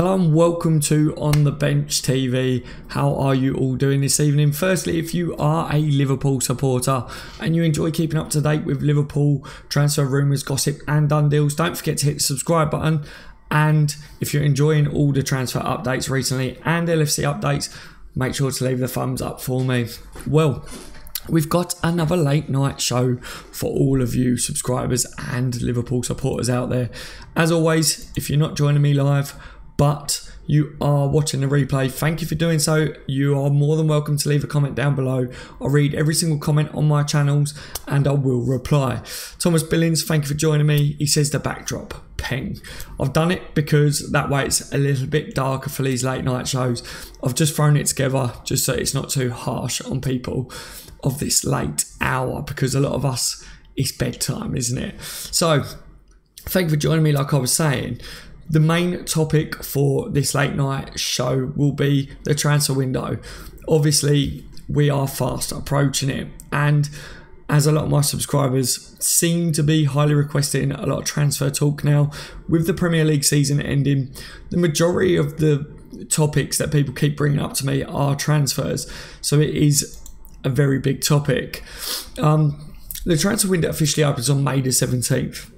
Hello and welcome to On The Bench TV. How are you all doing this evening? Firstly, if you are a Liverpool supporter and you enjoy keeping up to date with Liverpool transfer rumours, gossip and done deals, don't forget to hit the subscribe button. And if you're enjoying all the transfer updates recently and LFC updates, make sure to leave the thumbs up for me. Well, we've got another late night show for all of you subscribers and Liverpool supporters out there. As always, if you're not joining me live, but you are watching the replay, thank you for doing so. You are more than welcome to leave a comment down below. I'll read every single comment on my channels and I will reply. Thomas Billings, thank you for joining me. He says the backdrop, peng. I've done it because that way it's a little bit darker for these late night shows. I've just thrown it together just so it's not too harsh on people of this late hour, because a lot of us, it's bedtime, isn't it? So thank you for joining me. Like I was saying, the main topic for this late night show will be the transfer window. Obviously, we are fast approaching it, and as a lot of my subscribers seem to be highly requesting a lot of transfer talk now, with the Premier League season ending, the majority of the topics that people keep bringing up to me are transfers. So it is a very big topic. The transfer window officially opens on May the 17th.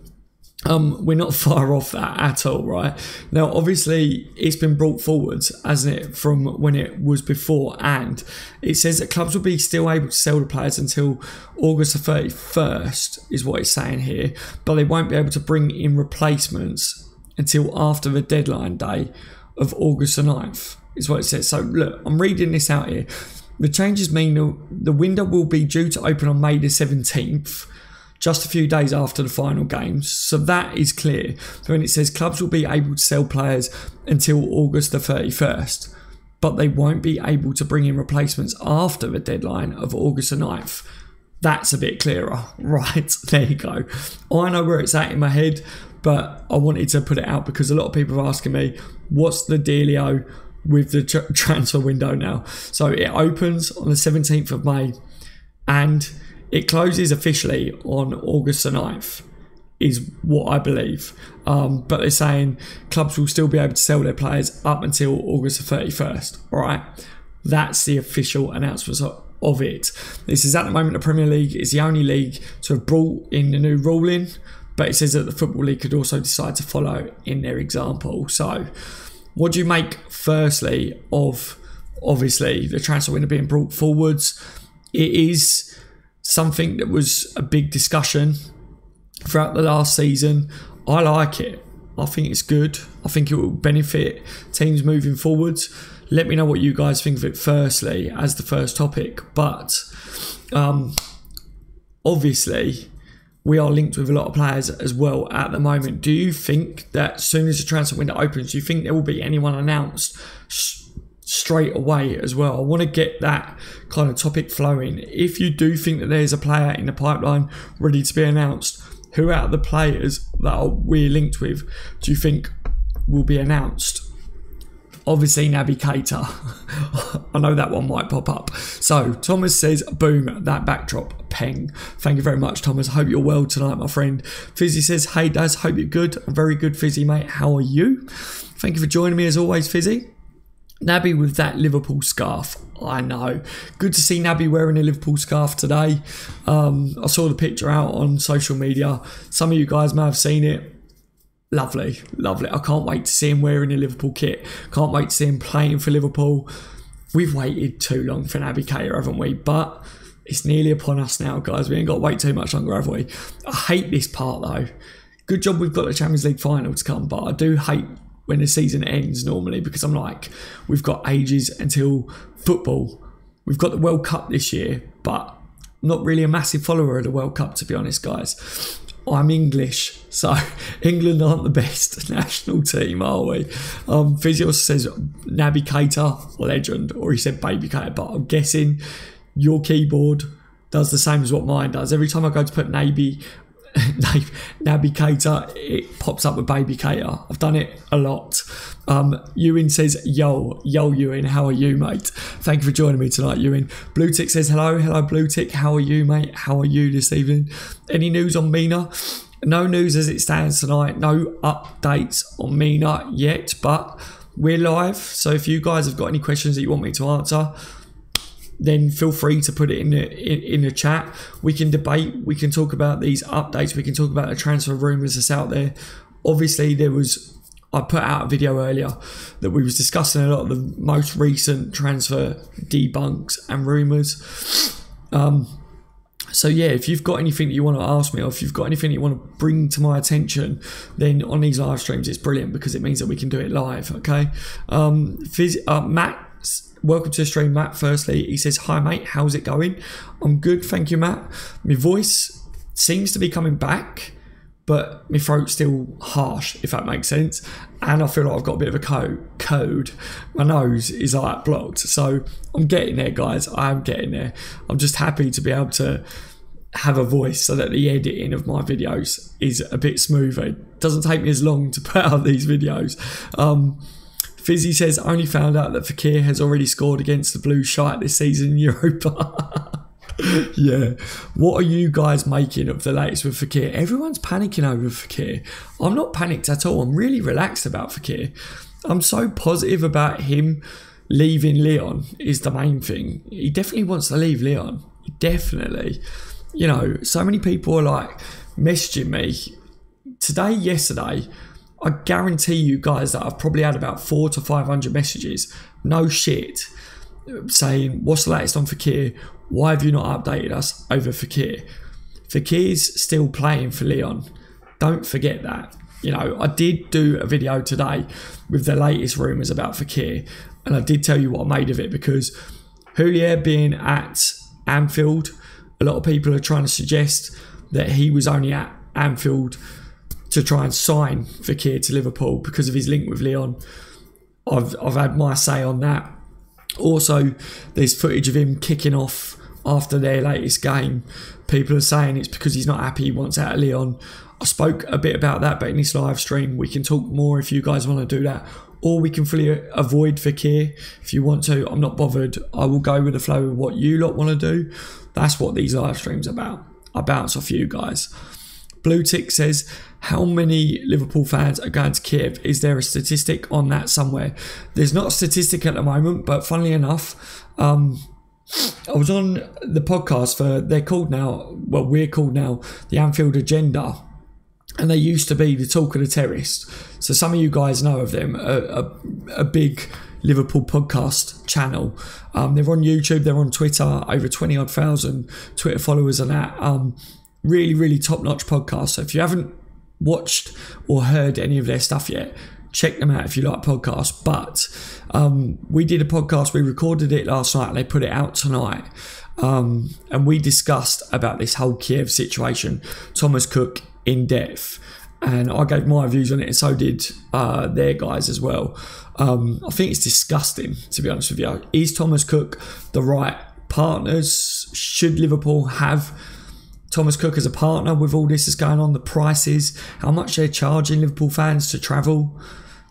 We're not far off that at all, right? Now, obviously, it's been brought forwards, hasn't it, from when it was before, and it says that clubs will be still able to sell the players until August the 31st, is what it's saying here, but they won't be able to bring in replacements until after the deadline day of August the 9th, is what it says. So, look, I'm reading this out here. The changes mean the window will be due to open on May the 17th, just a few days after the final games. So that is clear. So when it says clubs will be able to sell players until August the 31st, but they won't be able to bring in replacements after the deadline of August the 9th. That's a bit clearer. Right, there you go. I know where it's at in my head, but I wanted to put it out because a lot of people are asking me, what's the dealio with the transfer window now? So it opens on the 17th of May and it closes officially on August the 9th, is what I believe. But they're saying clubs will still be able to sell their players up until August the 31st. All right, that's the official announcement of it. This is at the moment the Premier League is the only league to have brought in the new ruling, but it says that the Football League could also decide to follow in their example. So what do you make, firstly, of obviously the transfer window being brought forwards? It is something that was a big discussion throughout the last season. I like it. I think it's good. I think it will benefit teams moving forwards. Let me know what you guys think of it firstly as the first topic. But obviously, we are linked with a lot of players as well at the moment. Do you think that as soon as the transfer window opens, do you think there will be anyone announced straight away as well? I want to get that kind of topic flowing. If you do think that there's a player in the pipeline ready to be announced, who out of the players that we're linked with do you think will be announced? Obviously Naby Keita. I know that one might pop up. So Thomas says, boom, that backdrop, peng. Thank you very much, Thomas. I hope you're well tonight, my friend. Fizzy says, hey Daz, hope you're good. I'm very good, Fizzy, mate. How are you? Thank you for joining me as always, Fizzy. Naby with that Liverpool scarf. I know. Good to see Naby wearing a Liverpool scarf today. I saw the picture out on social media. Some of you guys may have seen it. Lovely, lovely. I can't wait to see him wearing a Liverpool kit. Can't wait to see him playing for Liverpool. We've waited too long for Naby Keita, haven't we? But it's nearly upon us now, guys. We ain't got to wait too much longer, have we? I hate this part, though. Good job we've got the Champions League final to come, but I do hate when the season ends normally, because I'm like, we've got ages until football. We've got the World Cup this year, but I'm not really a massive follower of the World Cup, to be honest, guys. I'm English, so England aren't the best national team, are we? Physio says Naby Keita, legend, or he said Baby Keita, but I'm guessing your keyboard does the same as what mine does. Every time I go to put Naby Keita, it pops up with Baby Keita. I've done it a lot. Ewan says, yo Ewan, how are you, mate? Thank you for joining me tonight, Ewan. Blue Tick says, hello Blue Tick, how are you, mate? How are you this evening? Any news on Mina? No news as it stands tonight. No updates on Mina yet, but we're live, so if you guys have got any questions that you want me to answer, then feel free to put it in the chat. We can debate, we can talk about these updates, we can talk about the transfer rumours that's out there. Obviously, I put out a video earlier that we was discussing a lot of the most recent transfer debunks and rumours. So yeah, if you've got anything that you want to ask me, or if you've got anything that you want to bring to my attention, then on these live streams it's brilliant because it means that we can do it live. Okay, Matt, welcome to the stream, Matt. Firstly, he says, hi mate, how's it going? I'm good, thank you, Matt. My voice seems to be coming back, but my throat's still harsh, if that makes sense, and I feel like I've got a bit of a code. My nose is like blocked, so I'm getting there, guys. I am getting there. I'm just happy to be able to have a voice so that the editing of my videos is a bit smoother. It doesn't take me as long to put out these videos. Fizzy says, only found out that Fekir has already scored against the Blue Shite this season in Europa. Yeah, what are you guys making of the latest with Fekir? Everyone's panicking over Fekir. I'm not panicked at all. I'm really relaxed about Fekir. I'm so positive about him leaving Lyon is the main thing. He definitely wants to leave Lyon. Definitely. You know, so many people are like messaging me today, yesterday. I guarantee you guys that I've probably had about 400 to 500 messages. No shit. Saying, what's the latest on Fekir? Why have you not updated us over Fekir? Fekir's still playing for Lyon. Don't forget that. You know, I did do a video today with the latest rumours about Fekir, and I did tell you what I made of it, because Houllier being at Anfield, a lot of people are trying to suggest that he was only at Anfield to try and sign Fekir to Liverpool because of his link with Lyon. I've had my say on that. Also, there's footage of him kicking off after their latest game. People are saying it's because he's not happy, he wants out of Lyon. I spoke a bit about that, but in this live stream we can talk more if you guys want to do that, or we can fully avoid Fekir if you want to. I'm not bothered. I will go with the flow of what you lot want to do. That's what these live streams are about. I bounce off you guys. Blue Tick says, how many Liverpool fans are going to Kiev? Is there a statistic on that somewhere? There's not a statistic at the moment, but funnily enough, I was on the podcast for, they're called now, well, we're called now the Anfield Agenda, and they used to be the Talk of the Terrace. So some of you guys know of them, a big Liverpool podcast channel. They're on YouTube, they're on Twitter, over 20,000 Twitter followers and that. Really, really top-notch podcast. So if you haven't watched or heard any of their stuff yet, check them out if you like podcasts. But we did a podcast, we recorded it last night and they put it out tonight, and we discussed about this whole Kiev situation, Thomas Cook, in depth, and I gave my views on it, and so did their guys as well. I think it's disgusting, to be honest with you. Is Thomas Cook the right partners? Should Liverpool have Thomas Cook as a partner with all this that's going on? The prices, how much they're charging Liverpool fans to travel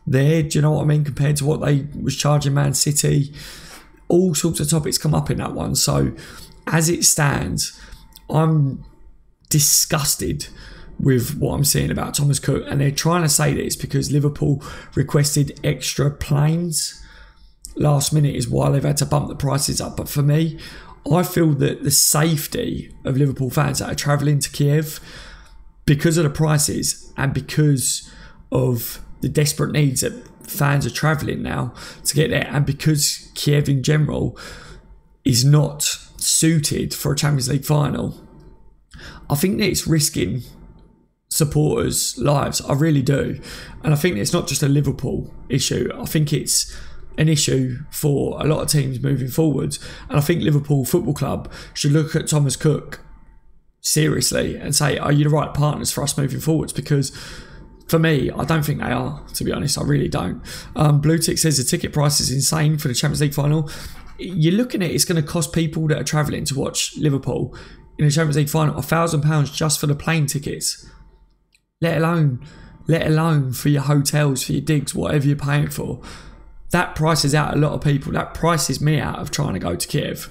there, do you know what I mean, compared to what they was charging Man City? All sorts of topics come up in that one. So as it stands, I'm disgusted with what I'm seeing about Thomas Cook, and they're trying to say that it's because Liverpool requested extra planes last minute is why they've had to bump the prices up. But for me, I feel that the safety of Liverpool fans that are travelling to Kiev, because of the prices and because of the desperate needs that fans are travelling now to get there, and because Kiev in general is not suited for a Champions League final, I think that it's risking supporters' lives. I really do. And I think that it's not just a Liverpool issue. I think it's an issue for a lot of teams moving forwards, and I think Liverpool Football Club should look at Thomas Cook seriously and say, are you the right partners for us moving forwards? Because for me, I don't think they are, to be honest. I really don't. Blue Tick says the ticket price is insane for the Champions League final. You're looking at it's going to cost people that are travelling to watch Liverpool in the Champions League final £1,000 just for the plane tickets, let alone for your hotels, for your digs, whatever you're paying for. That prices out a lot of people. That prices me out of trying to go to Kiev.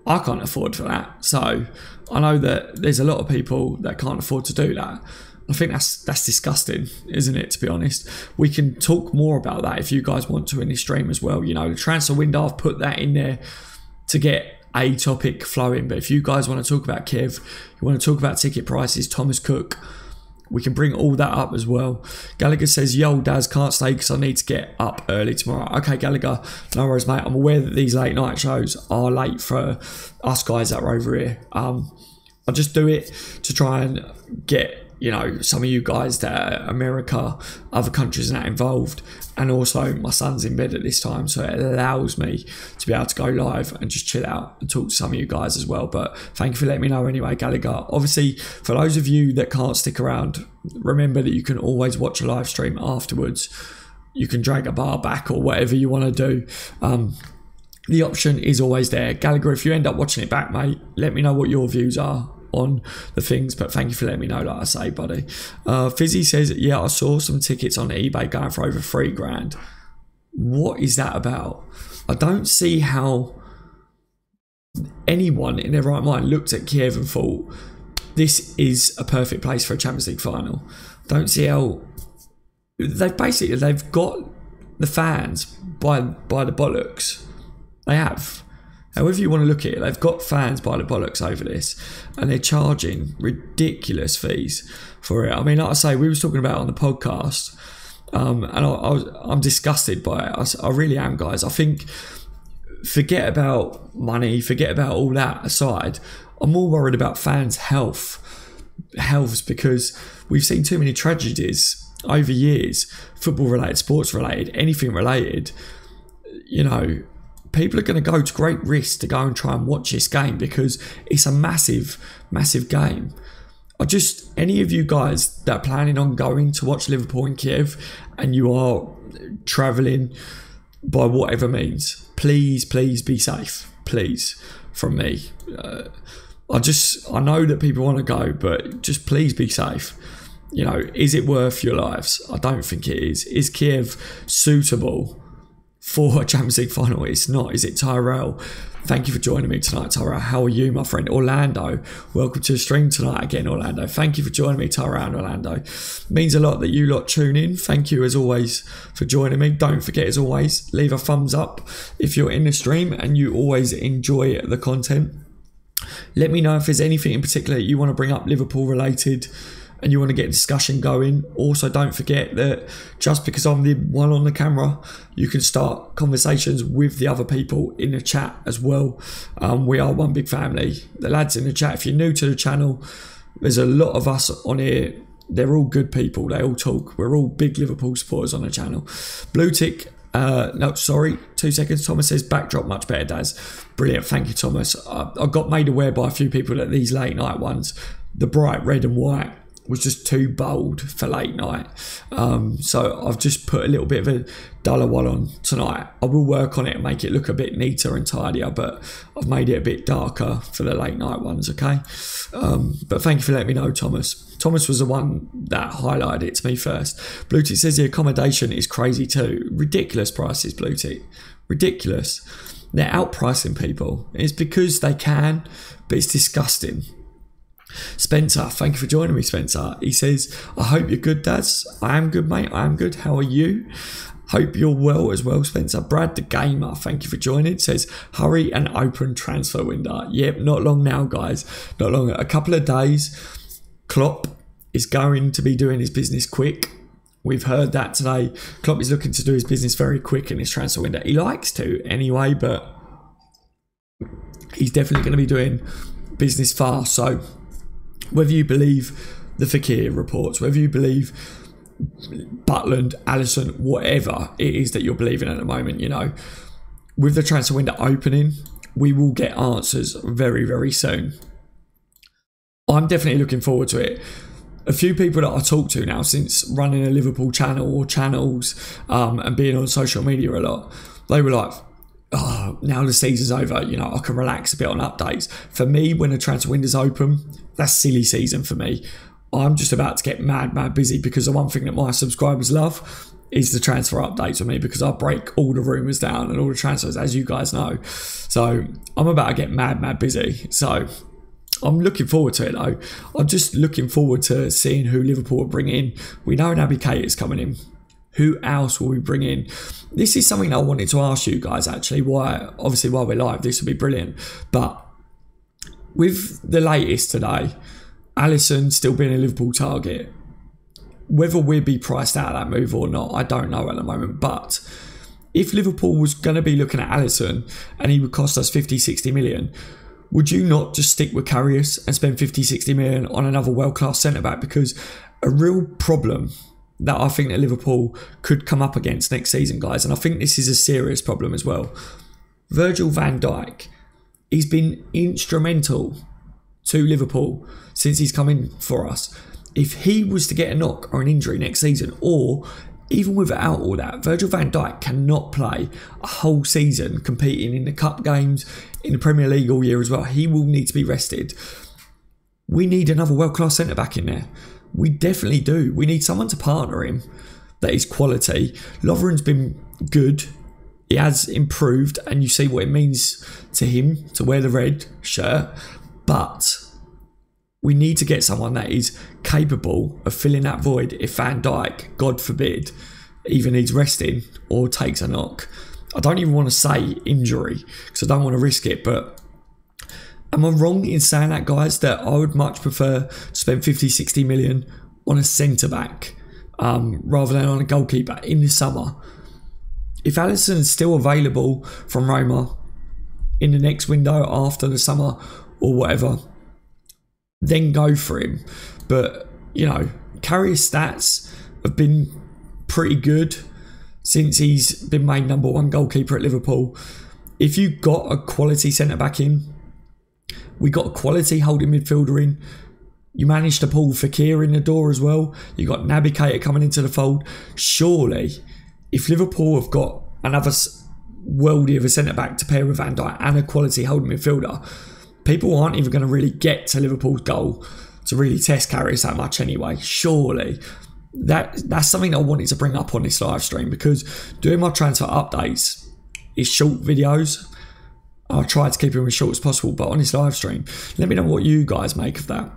I can't afford for that. So I know that there's a lot of people that can't afford to do that. I think that's disgusting, isn't it, to be honest? We can talk more about that if you guys want to in this stream as well. You know, the transfer window, I've put that in there to get a topic flowing. But if you guys want to talk about Kiev, you want to talk about ticket prices, Thomas Cook, we can bring all that up as well. Gallagher says, yo, Daz, can't stay because I need to get up early tomorrow. Okay, Gallagher, no worries, mate. I'm aware that these late night shows are late for us guys that are over here. I just do it to try and get, you know, some of you guys that are America, other countries and that involved. And also my son's in bed at this time, so it allows me to be able to go live and just chill out and talk to some of you guys as well. But thank you for letting me know anyway, Gallagher. Obviously, for those of you that can't stick around, remember that you can always watch a live stream afterwards. You can drag a bar back or whatever you want to do. The option is always there. Gallagher, if you end up watching it back, mate, let me know what your views are on the things, but thank you for letting me know, like I say, buddy. Fizzy says, yeah, I saw some tickets on eBay going for over $3,000. What is that about? I don't see how anyone in their right mind looked at Kiev and thought this is a perfect place for a Champions League final. Don't see how they've got the fans by the bollocks. They have. However you want to look at it, they've got fans by the bollocks over this, and they're charging ridiculous fees for it. I mean, like I say, we was talking about it on the podcast, and I'm disgusted by it. I really am, guys. I think, forget about money, forget about all that aside, I'm more worried about fans' healths, because we've seen too many tragedies over years, football related, sports related, anything related. You know, people are going to go to great risk to go and try and watch this game because it's a massive, massive game. Any of you guys that are planning on going to watch Liverpool in Kiev and you are travelling by whatever means, please be safe. Please, from me. I know that people want to go, but just please be safe. You know, is it worth your lives? I don't think it is. Is Kiev suitable for a Champions League final? It's not. Is it? Tyrell, thank you for joining me tonight. Tyrell, how are you, my friend? Orlando, welcome to the stream tonight again. Orlando, thank you for joining me. Tyrell and Orlando, means a lot that you lot tune in. Thank you as always for joining me. Don't forget, as always, leave a thumbs up if you're in the stream and you always enjoy the content. Let me know if there's anything in particular you want to bring up Liverpool related and you want to get a discussion going. Also, don't forget that just because I'm the one on the camera, you can start conversations with the other people in the chat as well. We are one big family. The lads in the chat, if you're new to the channel, there's a lot of us on here. They're all good people. They all talk. We're all big Liverpool supporters on the channel. Blue tick. No, sorry, 2 seconds. Thomas says, backdrop much better, Daz. Brilliant. Thank you, Thomas. I got made aware by a few people that these late night ones, the bright red and white, was just too bold for late night. So I've just put a little bit of a duller one on tonight. I will work on it and make it look a bit neater and tidier, but I've made it a bit darker for the late night ones, okay? But thank you for letting me know, Thomas. Thomas was the one that highlighted it to me first. Blue Tick says the accommodation is crazy too. Ridiculous prices, Blue Tick. Ridiculous. They're outpricing people. It's because they can, but it's disgusting. Spencer, thank you for joining me, Spencer. He says, I hope you're good, Daz. I am good, mate. I am good. How are you? Hope you're well as well, Spencer. Brad the Gamer, thank you for joining. Says, hurry and open transfer window. Yep, not long now, guys. Not long. A couple of days. Klopp is going to be doing his business quick. We've heard that today. Klopp is looking to do his business very quick in his transfer window. He likes to anyway, but he's definitely going to be doing business fast. So whether you believe the Fekir reports, whether you believe Butland, Allison, whatever it is that you're believing at the moment, you know, with the transfer window opening, we will get answers very, very soon. I'm definitely looking forward to it. A few people that I talk to now since running a Liverpool channel or channels and being on social media a lot, they were like, oh, now the season's over, you know, I can relax a bit on updates. For me, when the transfer window's open, that's silly season for me. I'm just about to get mad busy because the one thing that my subscribers love is the transfer updates with me, because I break all the rumours down and all the transfers, as you guys know. So I'm about to get mad busy. So I'm looking forward to it though. I'm just looking forward to seeing who Liverpool will bring in. We know Naby Keita's coming in. Who else will we bring in? This is something I wanted to ask you guys actually. Obviously while we're live, this would be brilliant. But with the latest today, Alisson still being a Liverpool target. Whether we'll be priced out of that move or not, I don't know at the moment. But if Liverpool was going to be looking at Alisson and he would cost us 50, 60 million, would you not just stick with Karius and spend 50, 60 million on another world-class centre-back? Because a real problem that I think that Liverpool could come up against next season, guys, and I think this is a serious problem as well. Virgil van Dijk, he's been instrumental to Liverpool since he's come in for us. If he was to get a knock or an injury next season, or even without all that, Virgil van Dijk cannot play a whole season competing in the cup games, in the Premier League all year as well. He will need to be rested. We need another world-class centre-back in there. We definitely do. We need someone to partner him that is quality. Lovren's been good. He has improved, and you see what it means to him to wear the red shirt. But we need to get someone that is capable of filling that void if Van Dijk, God forbid, either needs resting or takes a knock. I don't even want to say injury because I don't want to risk it, but am I wrong in saying that, guys, that I would much prefer to spend 50, 60 million on a centre-back rather than on a goalkeeper in the summer? If Alisson is still available from Roma in the next window after the summer or whatever, then go for him. But, you know, Karius' stats have been pretty good since he's been made #1 goalkeeper at Liverpool. If you got a quality centre-back in, we got a quality holding midfielder in. You managed to pull Fekir in the door as well. You got Naby Keita coming into the fold. Surely, if Liverpool have got another worldie of a centre-back to pair with Van Dijk and a quality holding midfielder, people aren't even going to really get to Liverpool's goal to really test Karius that much anyway. Surely. That's something I wanted to bring up on this live stream, because doing my transfer updates is short videos. I'll try to keep them as short as possible, but on this live stream, let me know what you guys make of that.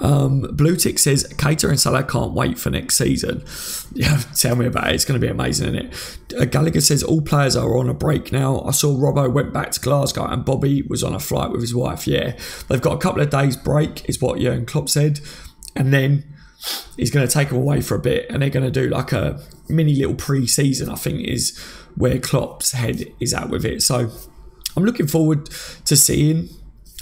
Blue Tick says Keita and Salah can't wait for next season. Yeah, tell me about it. It's going to be amazing, isn't it? Gallagher says all players are on a break now. I saw Robbo went back to Glasgow and Bobby was on a flight with his wife. Yeah, they've got a couple of days break, is what Jurgen Klopp said, and then he's going to take them away for a bit, and they're going to do like a mini little pre-season, I think, is where Klopp's head is at with it. So I'm looking forward to seeing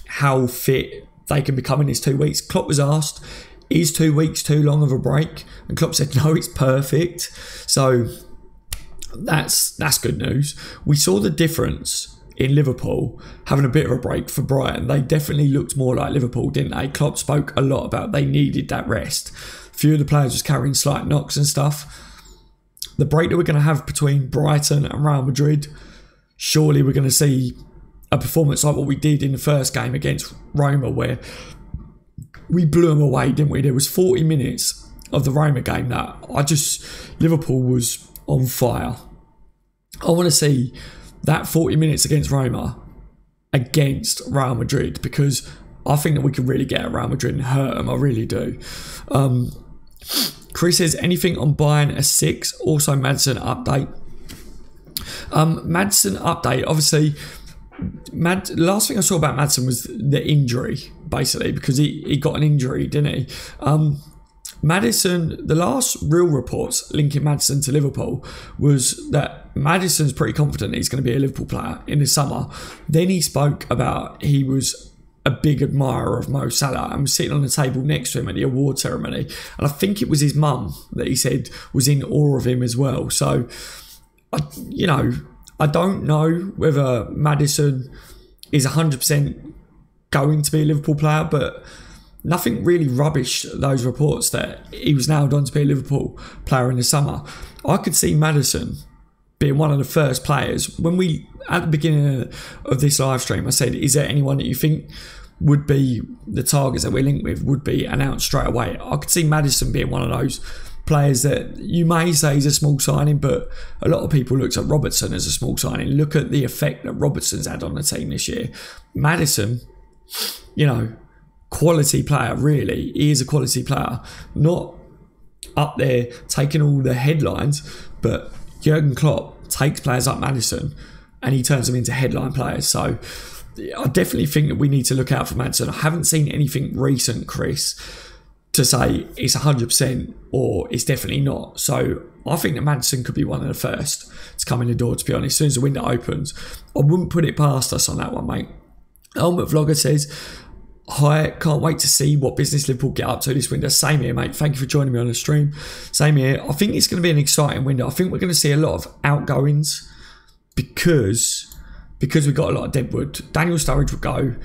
how fit they can become in these 2 weeks. Klopp was asked, is 2 weeks too long of a break? And Klopp said, no, it's perfect. So that's good news. We saw the difference in Liverpool having a bit of a break for Brighton. They definitely looked more like Liverpool, didn't they? Klopp spoke a lot about they needed that rest. A few of the players was carrying slight knocks and stuff. The break that we're going to have between Brighton and Real Madrid, surely we're going to see a performance like what we did in the first game against Roma, where we blew them away, didn't we? There was 40 minutes of the Roma game that Liverpool was on fire. I want to see that 40 minutes against Roma against Real Madrid, because I think that we can really get at Real Madrid and hurt them. I really do. Chris says, anything on buying a 6? Also, Maddison update. Maddison update, obviously. The last thing I saw about Maddison was the injury, basically, because he got an injury, didn't he? Maddison, the last real reports linking Maddison to Liverpool was that Maddison's pretty confident he's going to be a Liverpool player in the summer. Then he spoke about he was a big admirer of Mo Salah and was sitting on the table next to him at the award ceremony. And I think it was his mum that he said was in awe of him as well. So, I don't know whether Maddison is 100% going to be a Liverpool player, but nothing really rubbished those reports that he was nailed on to be a Liverpool player in the summer. I could see Maddison being one of the first players. When at the beginning of this live stream, I said, is there anyone that you think would be the targets that we're linked with would be announced straight away? I could see Maddison being one of those players that you may say is a small signing, but a lot of people looked at Robertson as a small signing. Look at the effect that Robertson's had on the team this year. Maddison you know, quality player, really. He is a quality player. Not up there taking all the headlines, but Jurgen Klopp takes players like Maddison and he turns them into headline players. So I definitely think that we need to look out for Maddison. I haven't seen anything recent, Chris, to say it's 100% or it's definitely not. So I think that Maddison could be one of the first to come in the door, to be honest. As soon as the window opens, I wouldn't put it past us on that one, mate. Helmet Vlogger says, hi, can't wait to see what business Liverpool get up to this window. Same here, mate. Thank you for joining me on the stream. Same here. I think it's going to be an exciting window. I think we're going to see a lot of outgoings because we've got a lot of deadwood. Daniel Sturridge will go.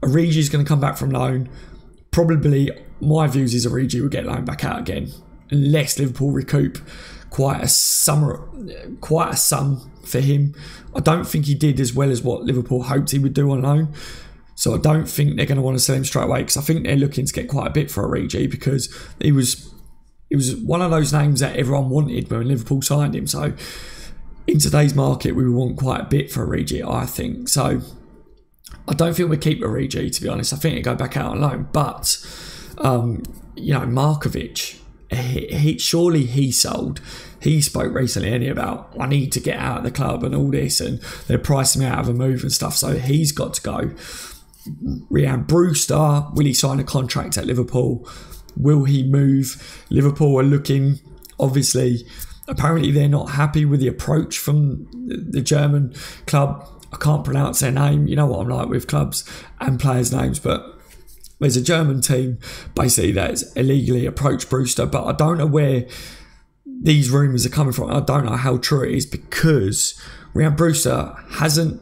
Origi's going to come back from loan. Probably, my views is Origi will get loaned back out again, unless Liverpool recoup quite a sum for him. I don't think he did as well as what Liverpool hoped he would do on loan. So I don't think they're going to want to sell him straight away, because I think they're looking to get quite a bit for Origi, because he was one of those names that everyone wanted when Liverpool signed him. So in today's market, we would want quite a bit for Origi, I think. So I don't think we'll keep Origi, to be honest. I think he'll go back out on loan. But, you know, Markovic, surely he sold. He spoke recently about, I need to get out of the club and all this, and they're pricing me out of a move and stuff. So he's got to go. Ryan Brewster, will he sign a contract at Liverpool? Will he move? Liverpool are looking, obviously, apparently they're not happy with the approach from the German club. I can't pronounce their name. You know what I'm like with clubs and players' names, but there's a German team basically that's illegally approached Brewster, but I don't know where these rumours are coming from. I don't know how true it is, because Ryan Brewster hasn't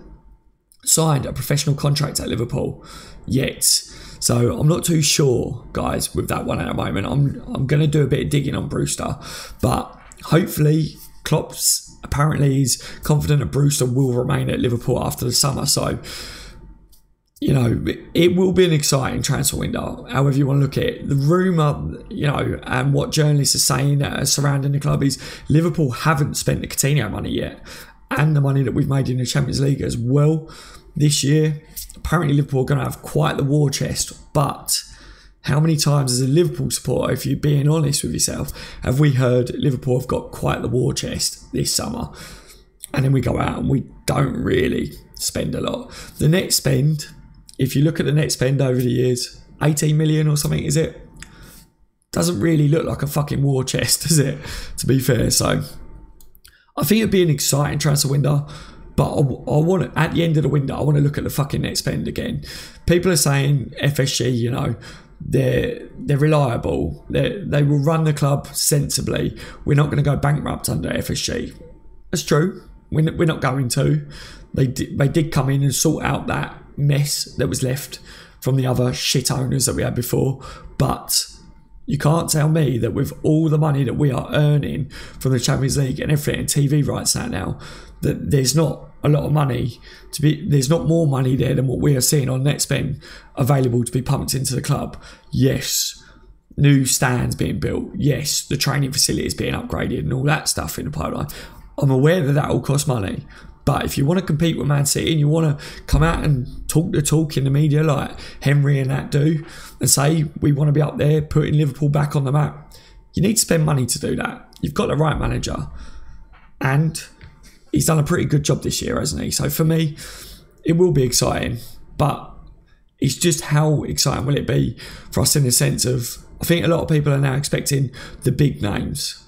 signed a professional contract at Liverpool yet. So I'm not too sure, guys, with that one at the moment. I'm going to do a bit of digging on Brewster, but hopefully Klopp's apparently is confident that Brewster will remain at Liverpool after the summer. So, you know, it will be an exciting transfer window, however you want to look at it. The rumour, you know, and what journalists are saying surrounding the club is Liverpool haven't spent the Coutinho money yet, and the money that we've made in the Champions League as well this year. Apparently Liverpool are going to have quite the war chest, but how many times as a Liverpool supporter, if you're being honest with yourself, have we heard Liverpool have got quite the war chest this summer? And then we go out and we don't really spend a lot. The net spend, if you look at the net spend over the years, 18 million or something, is it? Doesn't really look like a fucking war chest, does it? To be fair. So I think it'd be an exciting transfer window, but I want to, at the end of the window, I want to look at the fucking net spend again. People are saying FSG, you know, they're reliable. They will run the club sensibly. We're not going to go bankrupt under FSG. That's true. We're not going to. They did come in and sort out that mess that was left from the other shit owners that we had before. But you can't tell me that with all the money that we are earning from the Champions League and everything and TV rights now, that there's not a lot of money to be, there's not more money there than what we are seeing on net spend available to be pumped into the club. Yes, new stands being built. Yes, the training facilities being upgraded and all that stuff in the pipeline. I'm aware that that all costs money. But if you want to compete with Man City and you want to come out and talk the talk in the media like Henry and that do, and say we want to be up there putting Liverpool back on the map, you need to spend money to do that. You've got the right manager. And he's done a pretty good job this year, hasn't he? So for me, it will be exciting. But it's just how exciting will it be for us in the sense of, I think a lot of people are now expecting the big names.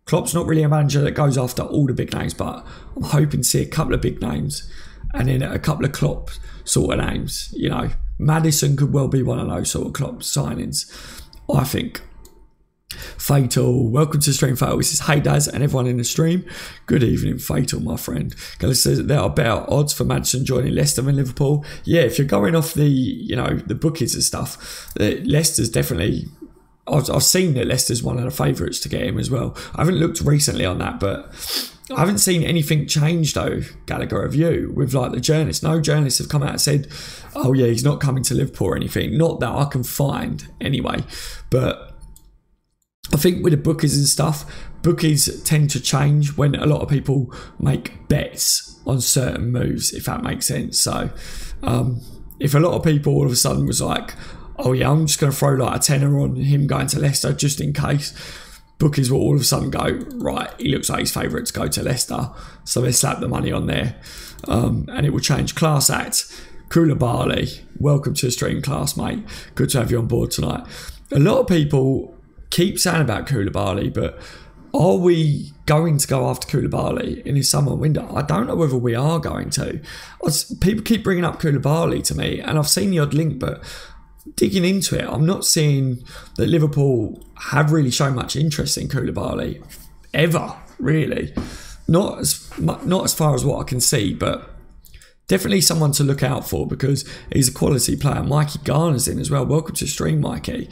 Klopp's not really a manager that goes after all the big names, but I'm hoping to see a couple of big names and then a couple of Klopp sort of names. You know, Maddison could well be one of those sort of Klopp signings, I think. Fatal, welcome to the stream, Fatal. He says, hey Daz and everyone in the stream. Good evening, Fatal, my friend. Gala says there are better odds for Maddison joining Leicester than Liverpool. Yeah, if you're going off the, you know, the bookies and stuff, Leicester's definitely, I've seen that Leicester's one of the favourites to get him as well. I haven't looked recently on that, but I haven't seen anything change though, Gallagher, have you? With like the journalists. No journalists have come out and said, oh yeah, he's not coming to Liverpool or anything. Not that I can find anyway. But I think with the bookies and stuff, bookies tend to change when a lot of people make bets on certain moves, if that makes sense. So if a lot of people all of a sudden was like, oh yeah, I'm just going to throw like a tenner on him going to Leicester just in case, bookies will all of a sudden go, right, he looks like his favourite to go to Leicester, so they slap the money on there, and it will change. Class act, Koulibaly, welcome to the stream, class mate, good to have you on board tonight. A lot of people keep saying about Koulibaly, but are we going to go after Koulibaly in his summer window? I don't know whether we are going to. People keep bringing up Koulibaly to me, and I've seen the odd link, but digging into it, I'm not seeing that Liverpool have really shown much interest in Koulibaly ever, really. Not as far as what I can see, but definitely someone to look out for because he's a quality player. Mikey Garner's in as well. Welcome to the stream, Mikey.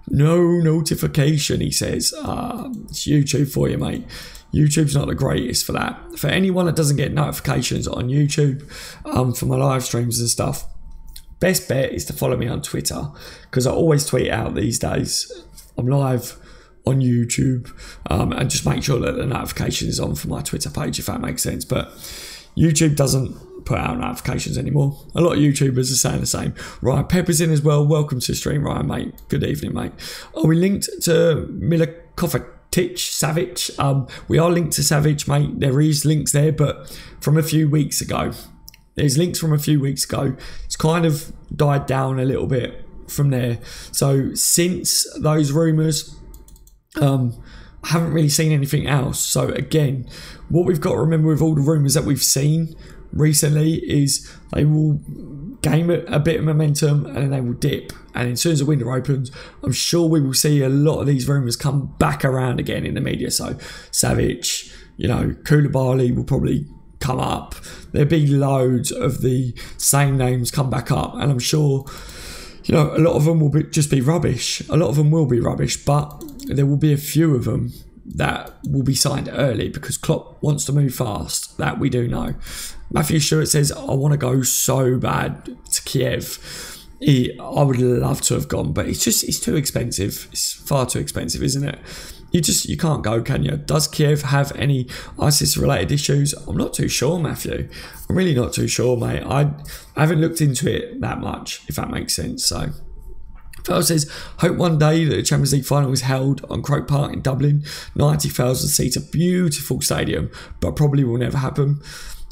No notification, he says. It's YouTube for you, mate. YouTube's not the greatest for that. For anyone that doesn't get notifications on YouTube for my live streams and stuff, best bet is to follow me on Twitter because I always tweet out these days. I'm live on YouTube, and just make sure that the notification is on for my Twitter page, if that makes sense. But YouTube doesn't put out notifications anymore. A lot of YouTubers are saying the same. Ryan Pepper's in as well. Welcome to the stream, Ryan, mate. Good evening, mate. Are we linked to Savage? We are linked to Savage, mate. There is links there, but from a few weeks ago. There's links from a few weeks ago. It's kind of died down a little bit from there. So since those rumours, I haven't really seen anything else. So again, what we've got to remember with all the rumours that we've seen recently is they will gain a bit of momentum and then they will dip. And as soon as the window opens, I'm sure we will see a lot of these rumours come back around again in the media. So Savage, Koulibaly will probably come up. There'll be loads of the same names come back up, and I'm sure a lot of them will just be rubbish. A lot of them will be rubbish, but there will be a few of them that will be signed early because Klopp wants to move fast. That we do know. Matthew Stewart says, I want to go so bad to Kiev. I would love to have gone, but it's too expensive. It's far too expensive, isn't it? You can't go, can you? Does Kiev have any ISIS-related issues? I'm not too sure, Matthew. I'm really not too sure, mate. I haven't looked into it that much, if that makes sense. So, Phil says, hope one day that the Champions League final is held on Croke Park in Dublin. 90,000 seats, a beautiful stadium, but probably will never happen.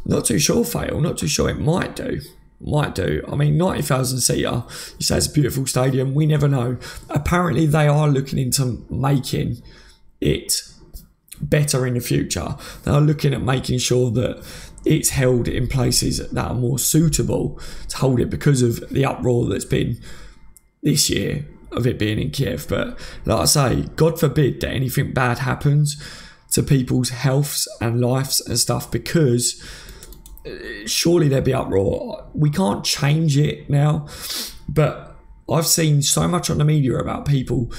Not too sure, Phil. Not too sure. It might do. I mean, 90,000 seater, you say it's a beautiful stadium. We never know. Apparently, they are looking into making it better in the future. They are looking at making sure that it's held in places that are more suitable to hold it because of the uproar that's been this year of it being in Kiev. But like I say, God forbid that anything bad happens to people's healths and lives and stuff, because surely there'd be uproar. We can't change it now, but I've seen so much on the media about people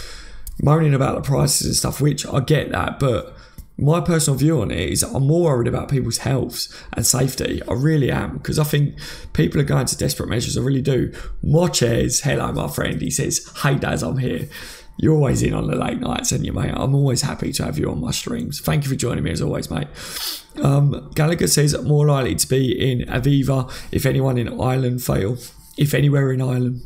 moaning about the prices and stuff, which I get that, but my personal view on it is I'm more worried about people's health and safety. I really am, because I think people are going to desperate measures. I really do. Moches, hello my friend, he says, hey Daz, I'm here. You're always in on the late nights, aren't you, mate? I'm always happy to have you on my streams. Thank you for joining me as always, mate. Gallagher says more likely to be in Aviva if anyone in Ireland fail. If anywhere in Ireland.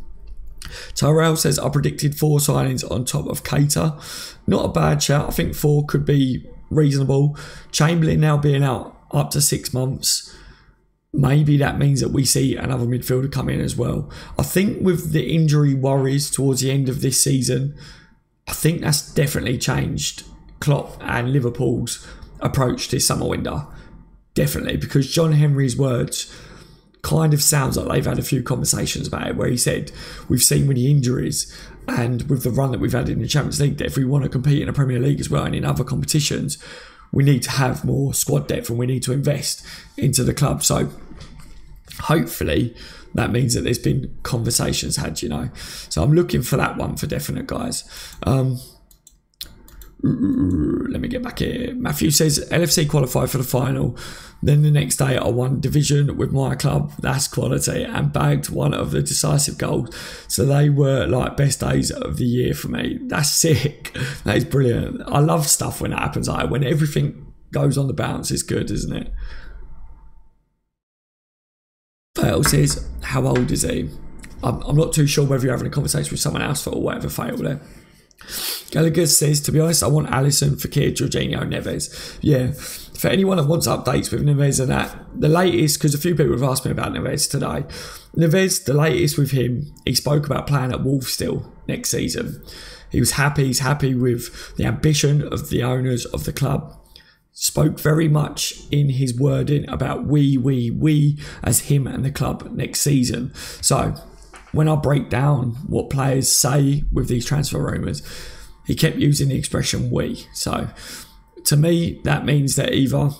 Tyrell says, I predicted 4 signings on top of Keita. Not a bad shout. I think 4 could be reasonable. Chamberlain now being out up to 6 months. Maybe that means that we see another midfielder come in as well. I think with the injury worries towards the end of this season, I think that's definitely changed Klopp and Liverpool's approach this summer window. Definitely, because John Henry's words kind of sounds like they've had a few conversations about it, where he said, we've seen with the injuries and with the run that we've had in the Champions League, that if we want to compete in the Premier League as well and in other competitions, we need to have more squad depth and we need to invest into the club. So hopefully that means that there's been conversations had, So I'm looking for that one for definite, guys. Let me get back here. Matthew says, LFC qualified for the final. Then the next day I won division with my club. That's quality. And bagged one of the decisive goals. So they were like best days of the year for me. That's sick. That is brilliant. I love stuff when that happens. When everything goes on the bounce, it's good, isn't it? Fatal says, how old is he? I'm not too sure whether you're having a conversation with someone else or whatever, Fatal there. Gallagher says, to be honest, I want Alisson, Fekir, Jorginho, Neves. Yeah, for anyone that wants updates with Neves and that, the latest, because a few people have asked me about Neves today. Neves, the latest with him, he spoke about playing at Wolves still next season. He was happy, he's happy with the ambition of the owners of the club. Spoke very much in his wording about we as him and the club next season. So when I break down what players say with these transfer rumours, he kept using the expression we. So to me, that means that either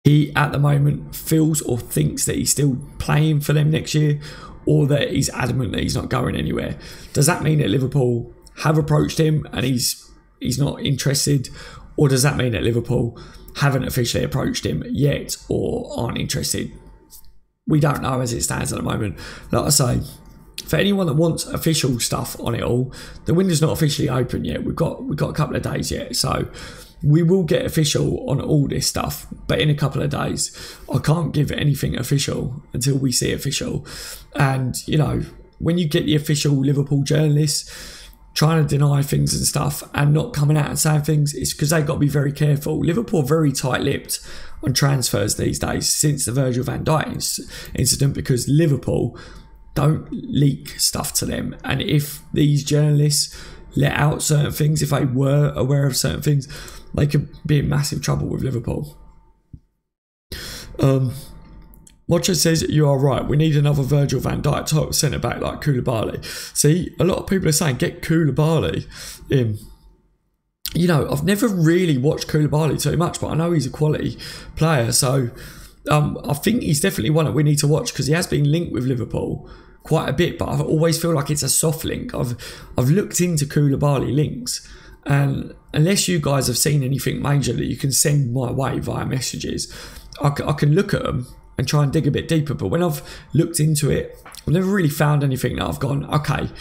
he at the moment feels or thinks that he's still playing for them next year, or that he's adamant that he's not going anywhere. Does that mean that Liverpool have approached him and he's not interested? Or does that mean that Liverpool haven't officially approached him yet or aren't interested? We don't know as it stands at the moment. Like I say, for anyone that wants official stuff on it all, the window's not officially open yet. We've got a couple of days yet. So we will get official on all this stuff, but in a couple of days. I can't give anything official until we see official. And, you know, when you get the official Liverpool journalists trying to deny things and stuff and not coming out and saying things, it's because they've got to be very careful. Liverpool are very tight-lipped on transfers these days since the Virgil van Dijk incident, because Liverpool don't leak stuff to them. And if these journalists let out certain things, if they were aware of certain things, they could be in massive trouble with Liverpool. Mocha says, you are right, we need another Virgil van Dijk type centre back like Koulibaly. See, a lot of people are saying get Koulibaly in. You know, I've never really watched Koulibaly too much, but I know he's a quality player. So I think he's definitely one that we need to watch, because he has been linked with Liverpool quite a bit, but I always feel like it's a soft link. I've looked into Koulibaly links, and unless you guys have seen anything major that you can send my way via messages, I can look at them and try and dig a bit deeper. But when I've looked into it, I've never really found anything that I've gone, okay,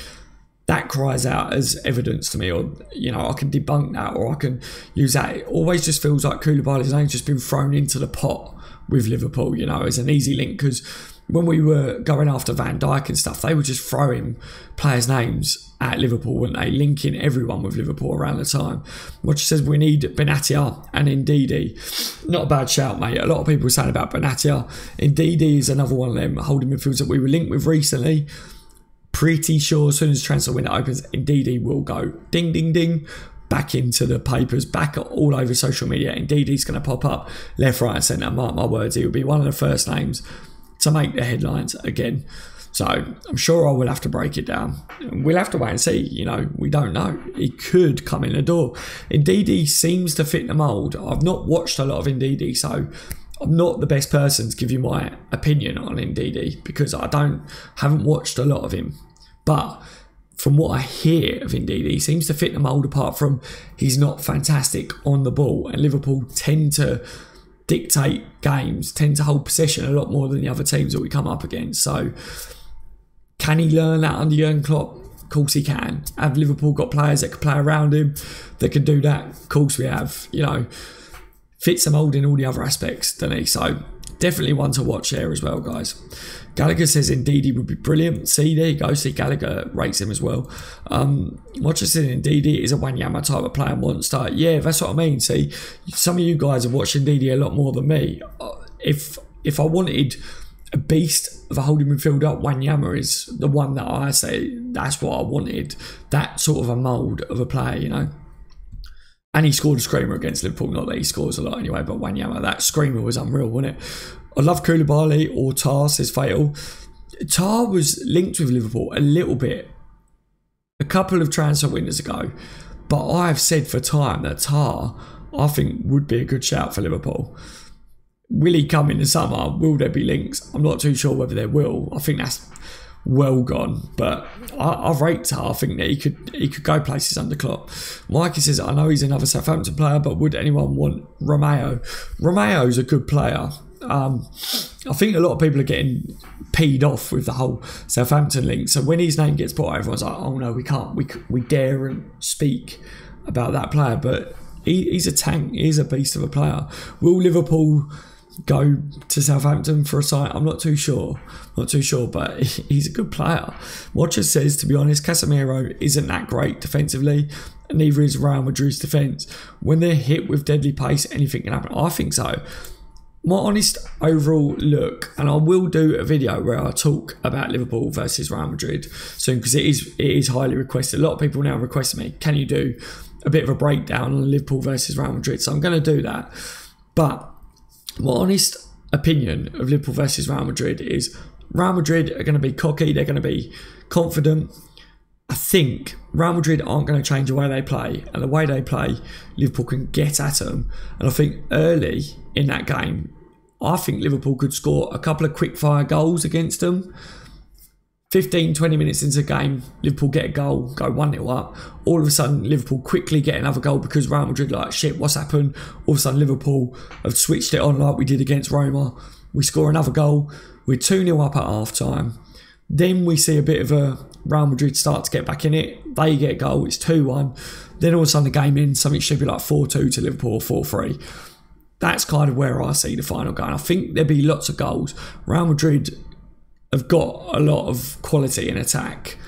that cries out as evidence to me, or, you know, I can debunk that, or I can use that. It always just feels like Koulibaly's name just been thrown into the pot with Liverpool, you know, as an easy link, because when we were going after Van Dijk and stuff, they were just throwing players' names at Liverpool, weren't they? Linking everyone with Liverpool around the time. Which says we need Benatia and Ndidi. Not a bad shout, mate. A lot of people were saying about Benatia. Ndidi is another one of them holding midfielders that we were linked with recently. Pretty sure as soon as the transfer window opens, Ndidi will go ding, ding, ding, back into the papers, back all over social media. Ndidi's going to pop up left, right and centre. Mark my words, he will be one of the first names to make the headlines again. So I'm sure I will have to break it down. We'll have to wait and see. You know, we don't know. He could come in the door. Ndidi seems to fit the mould. I've not watched a lot of Ndidi, so I'm not the best person to give you my opinion on Ndidi, because I haven't watched a lot of him. But from what I hear of Ndidi, he seems to fit the mould, apart from he's not fantastic on the ball. And Liverpool tend to dictate games, tend to hold possession a lot more than the other teams that we come up against. So can he learn that under Jurgen Klopp? Of course he can. Have Liverpool got players that can play around him that can do that? Of course we have. You know, fits the mould in all the other aspects, doesn't he? So definitely one to watch there as well, guys. Gallagher says Ndidi would be brilliant. See, there you go. See, Gallagher rates him as well. Watcher says Ndidi is a Wanyama type of player monster. Yeah, that's what I mean. See, some of you guys have watched Ndidi a lot more than me. If I wanted a beast of a holding midfielder, Wanyama is the one that I say that's what I wanted. That sort of a mould of a player, you know. And he scored a screamer against Liverpool. Not that he scores a lot anyway, but Wanyama, that screamer was unreal, wasn't it? I love Koulibaly or Tar, says Fatal. Tar was linked with Liverpool a little bit a couple of transfer windows ago, but I've said for time that Tar, I think, would be a good shout for Liverpool. Will he come in the summer? Will there be links? I'm not too sure whether there will. I think that's well gone, but I rate Tar. I think that he could go places under Klopp. Mikey says, I know he's another Southampton player, but would anyone want Romeo? Romeo's a good player. I think a lot of people are getting peed off with the whole Southampton link. So when his name gets put out, everyone's like, oh no, we can't. We daren't speak about that player. But he's a tank. He's a beast of a player. Will Liverpool go to Southampton for a sign. I'm not too sure. Not too sure, but he's a good player. Watcher says, to be honest, Casemiro isn't that great defensively, and neither is Real Madrid's defence. When they're hit with deadly pace, anything can happen. I think so. My honest overall look, and I will do a video where I talk about Liverpool versus Real Madrid soon, because it is highly requested. A lot of people now request me, can you do a bit of a breakdown on Liverpool versus Real Madrid? So I'm going to do that. But my honest opinion of Liverpool versus Real Madrid is Real Madrid are going to be cocky, they're going to be confident. I think Real Madrid aren't going to change the way they play, and the way they play, Liverpool can get at them. And I think early in that game, I think Liverpool could score a couple of quick-fire goals against them. 15-20 minutes into the game, Liverpool get a goal, go 1-0 up. All of a sudden, Liverpool quickly get another goal because Real Madrid are like, shit, what's happened? All of a sudden, Liverpool have switched it on like we did against Roma. We score another goal. We're 2-0 up at half-time. Then we see a bit of a Real Madrid start to get back in it. They get a goal, it's 2-1. Then all of a sudden, the game ends, something should be like 4-2 to Liverpool or 4-3. That's kind of where I see the final going. I think there'll be lots of goals. Real Madrid have got a lot of quality in attack.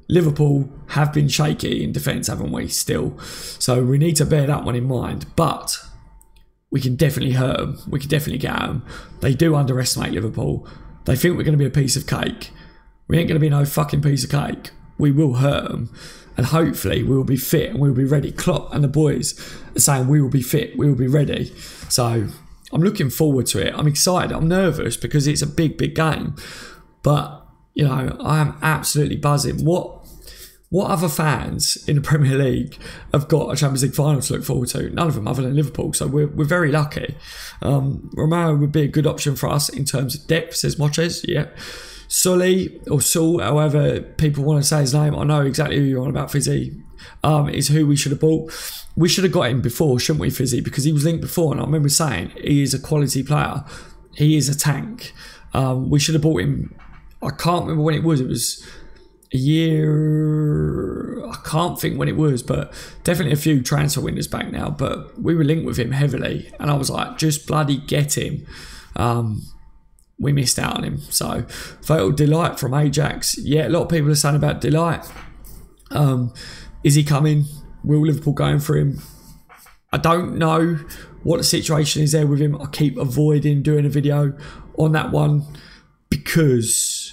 Liverpool have been shaky in defence, haven't we, still? So we need to bear that one in mind. But we can definitely hurt them. We can definitely get at them. They do underestimate Liverpool. They think we're going to be a piece of cake. We ain't going to be no fucking piece of cake. We will hurt them. And hopefully we will be fit and we'll be ready. Klopp and the boys are saying we will be fit, we will be ready. So I'm looking forward to it. I'm excited. I'm nervous because it's a big, big game. But, you know, I am absolutely buzzing. What other fans in the Premier League have got a Champions League final to look forward to? None of them other than Liverpool. So we're very lucky. Romero would be a good option for us in terms of depth, says Moches. Yeah. Sully, or Sul, however people want to say his name, I know exactly who you're on about, Fizzy, is who we should have bought. We should have got him before, shouldn't we, Fizzy? Because he was linked before, and I remember saying he is a quality player. He is a tank. We should have bought him. I can't remember when it was. It was a year. I can't think when it was, but definitely a few transfer windows back now. But we were linked with him heavily, and I was like, just bloody get him. We missed out on him. So, Fatal Delight from Ajax. Yeah, a lot of people are saying about Delight. Is he coming? Will Liverpool going for him? I don't know what the situation is there with him. I keep avoiding doing a video on that one because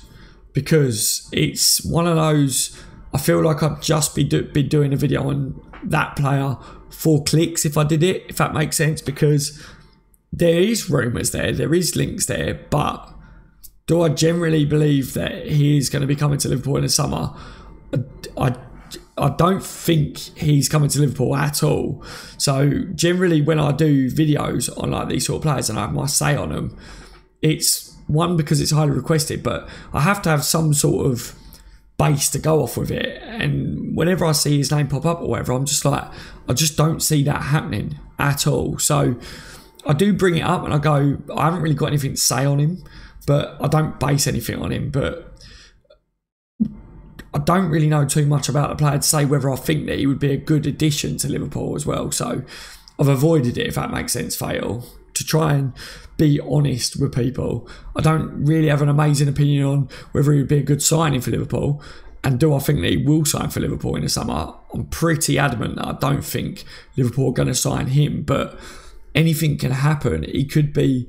it's one of those. I feel like I'd just be doing a video on that player for clicks if I did it, if that makes sense, because there is rumours there is links there, but do I generally believe that he is going to be coming to Liverpool in the summer? I don't think he's coming to Liverpool at all. So generally when I do videos on like these sort of players and I have my say on them, it's one because it's highly requested, but I have to have some sort of base to go off with it. And whenever I see his name pop up or whatever, I'm just like, I just don't see that happening at all. So I do bring it up and I go, I haven't really got anything to say on him, but I don't base anything on him. But I don't really know too much about the player to say whether I think that he would be a good addition to Liverpool as well. So I've avoided it, if that makes sense, Fatal, to try and be honest with people. I don't really have an amazing opinion on whether he would be a good signing for Liverpool. And do I think that he will sign for Liverpool in the summer? I'm pretty adamant that I don't think Liverpool are going to sign him, but anything can happen. He could be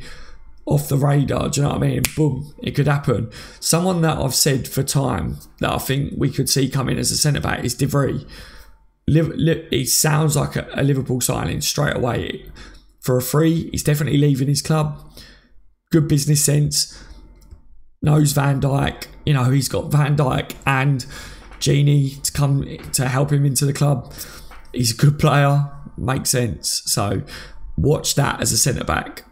off the radar, do you know what I mean? Boom, it could happen. Someone that I've said for time that I think we could see come in as a centre-back is De Vrij. It sounds like a Liverpool signing straight away. For a free, he's definitely leaving his club. Good business sense. Knows Van Dijk. You know, he's got Van Dijk and Genie to come to help him into the club. He's a good player. Makes sense. So watch that as a centre-back.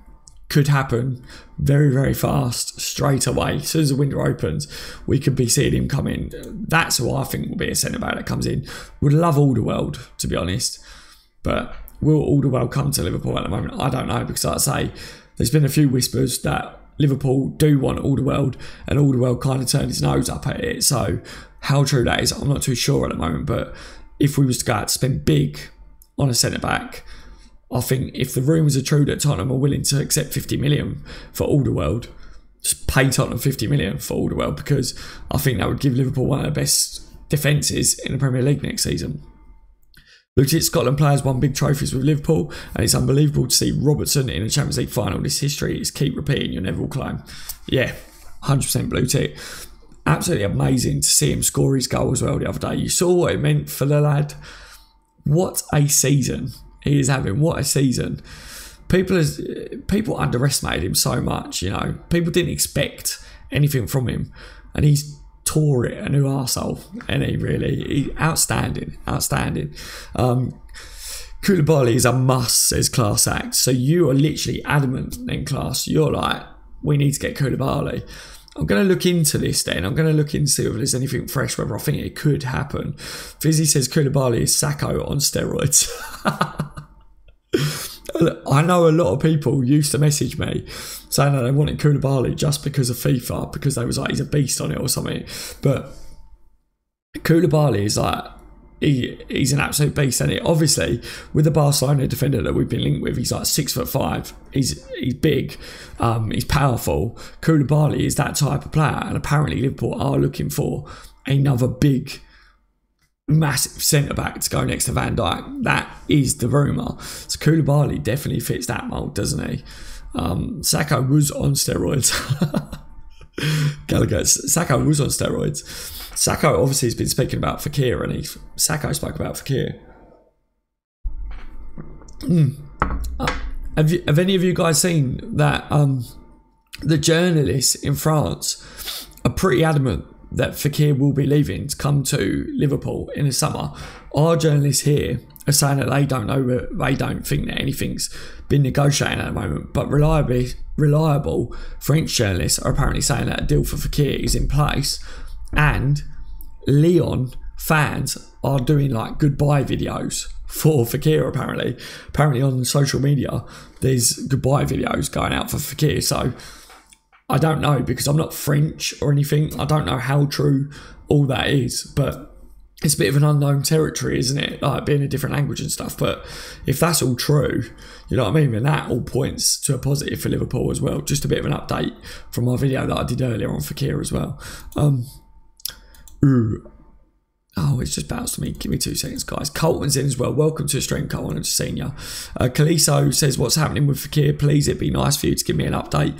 Could happen very, very fast, straight away. As soon as the window opens, we could be seeing him come in. That's who I think will be a centre-back that comes in. Would love Alderweireld, to be honest. But will Alderweireld come to Liverpool at the moment? I don't know, because like I say, there's been a few whispers that Liverpool do want Alderweireld, and Alderweireld kind of turned his nose up at it. So how true that is, I'm not too sure at the moment. But if we was to go out to spend big on a centre-back, I think if the rumours are true that Tottenham are willing to accept 50 million for Alderweireld, just pay Tottenham 50 million for Alderweireld, because I think that would give Liverpool one of the best defences in the Premier League next season. Looked at Scotland players won big trophies with Liverpool, and it's unbelievable to see Robertson in a Champions League final. This history is keep repeating, you'll never will claim. Yeah, 100% blue tick. Absolutely amazing to see him score his goal as well the other day. You saw what it meant for the lad. What a season he is having. What a season. People underestimated him so much, you know. People didn't expect anything from him, and he's tore it a new arsehole, and he outstanding. Koulibaly is a must, says Class Act. So you are literally adamant then, Class. You're like, we need to get Koulibaly. I'm going to look into this then. I'm going to look into if there's anything fresh, whether I think it could happen. Fizzy says Koulibaly is Sacco on steroids. I know a lot of people used to message me saying that they wanted Koulibaly just because of FIFA, because they was like, he's a beast on it or something. But Koulibaly is like, he's an absolute beast, and obviously with the Barcelona defender that we've been linked with, he's like 6'5". He's big, he's powerful. Koulibaly is that type of player, and apparently Liverpool are looking for another big, massive centre back to go next to Van Dijk. That is the rumour. So Koulibaly definitely fits that mould, doesn't he? Sacco was on steroids. Gallagher, Sacco was on steroids. Sacco obviously has been speaking about Fekir, and Sacco spoke about Fekir. Have any of you guys seen that the journalists in France are pretty adamant that Fekir will be leaving to come to Liverpool in the summer? Our journalists here are saying that they don't know, they don't think that anything's been negotiated at the moment, but reliable French journalists are apparently saying that a deal for Fekir is in place, and Lyon fans are doing like goodbye videos for Fekir. Apparently on social media there's goodbye videos going out for Fekir. So I don't know, because I'm not French or anything. I don't know how true all that is, but it's a bit of an unknown territory, isn't it? Like being a different language and stuff. But if that's all true, you know what I mean? Then that all points to a positive for Liverpool as well. Just a bit of an update from my video that I did earlier on Fekir as well. Oh, it's just bounced to me. Give me 2 seconds, guys. Colton's in as well. Welcome to the stream, Colton. I've just seen you. Kaliso says, what's happening with Fekir? Please, it'd be nice for you to give me an update.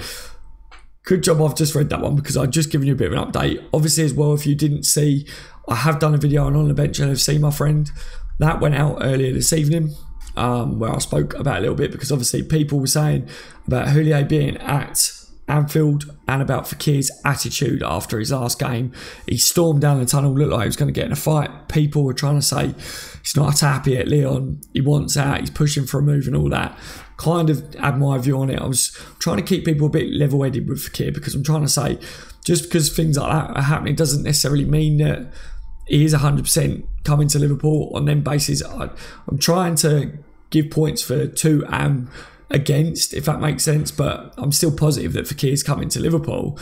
Good job I've just read that one, because I've just given you a bit of an update. Obviously as well, if you didn't see, I have done a video on the bench LFC, my friend. That went out earlier this evening, where I spoke about a little bit, because obviously people were saying about Houllier being at Anfield and about Fekir's attitude after his last game. He stormed down the tunnel, looked like he was going to get in a fight. People were trying to say he's not happy at Lyon, he wants out, he's pushing for a move and all that. Kind of had my view on it. I was trying to keep people a bit level-headed with Fekir, because I'm trying to say, just because things like that are happening doesn't necessarily mean that he is 100% coming to Liverpool on them bases. I'm trying to give points for to and against, if that makes sense, but I'm still positive that Fekir's coming to Liverpool.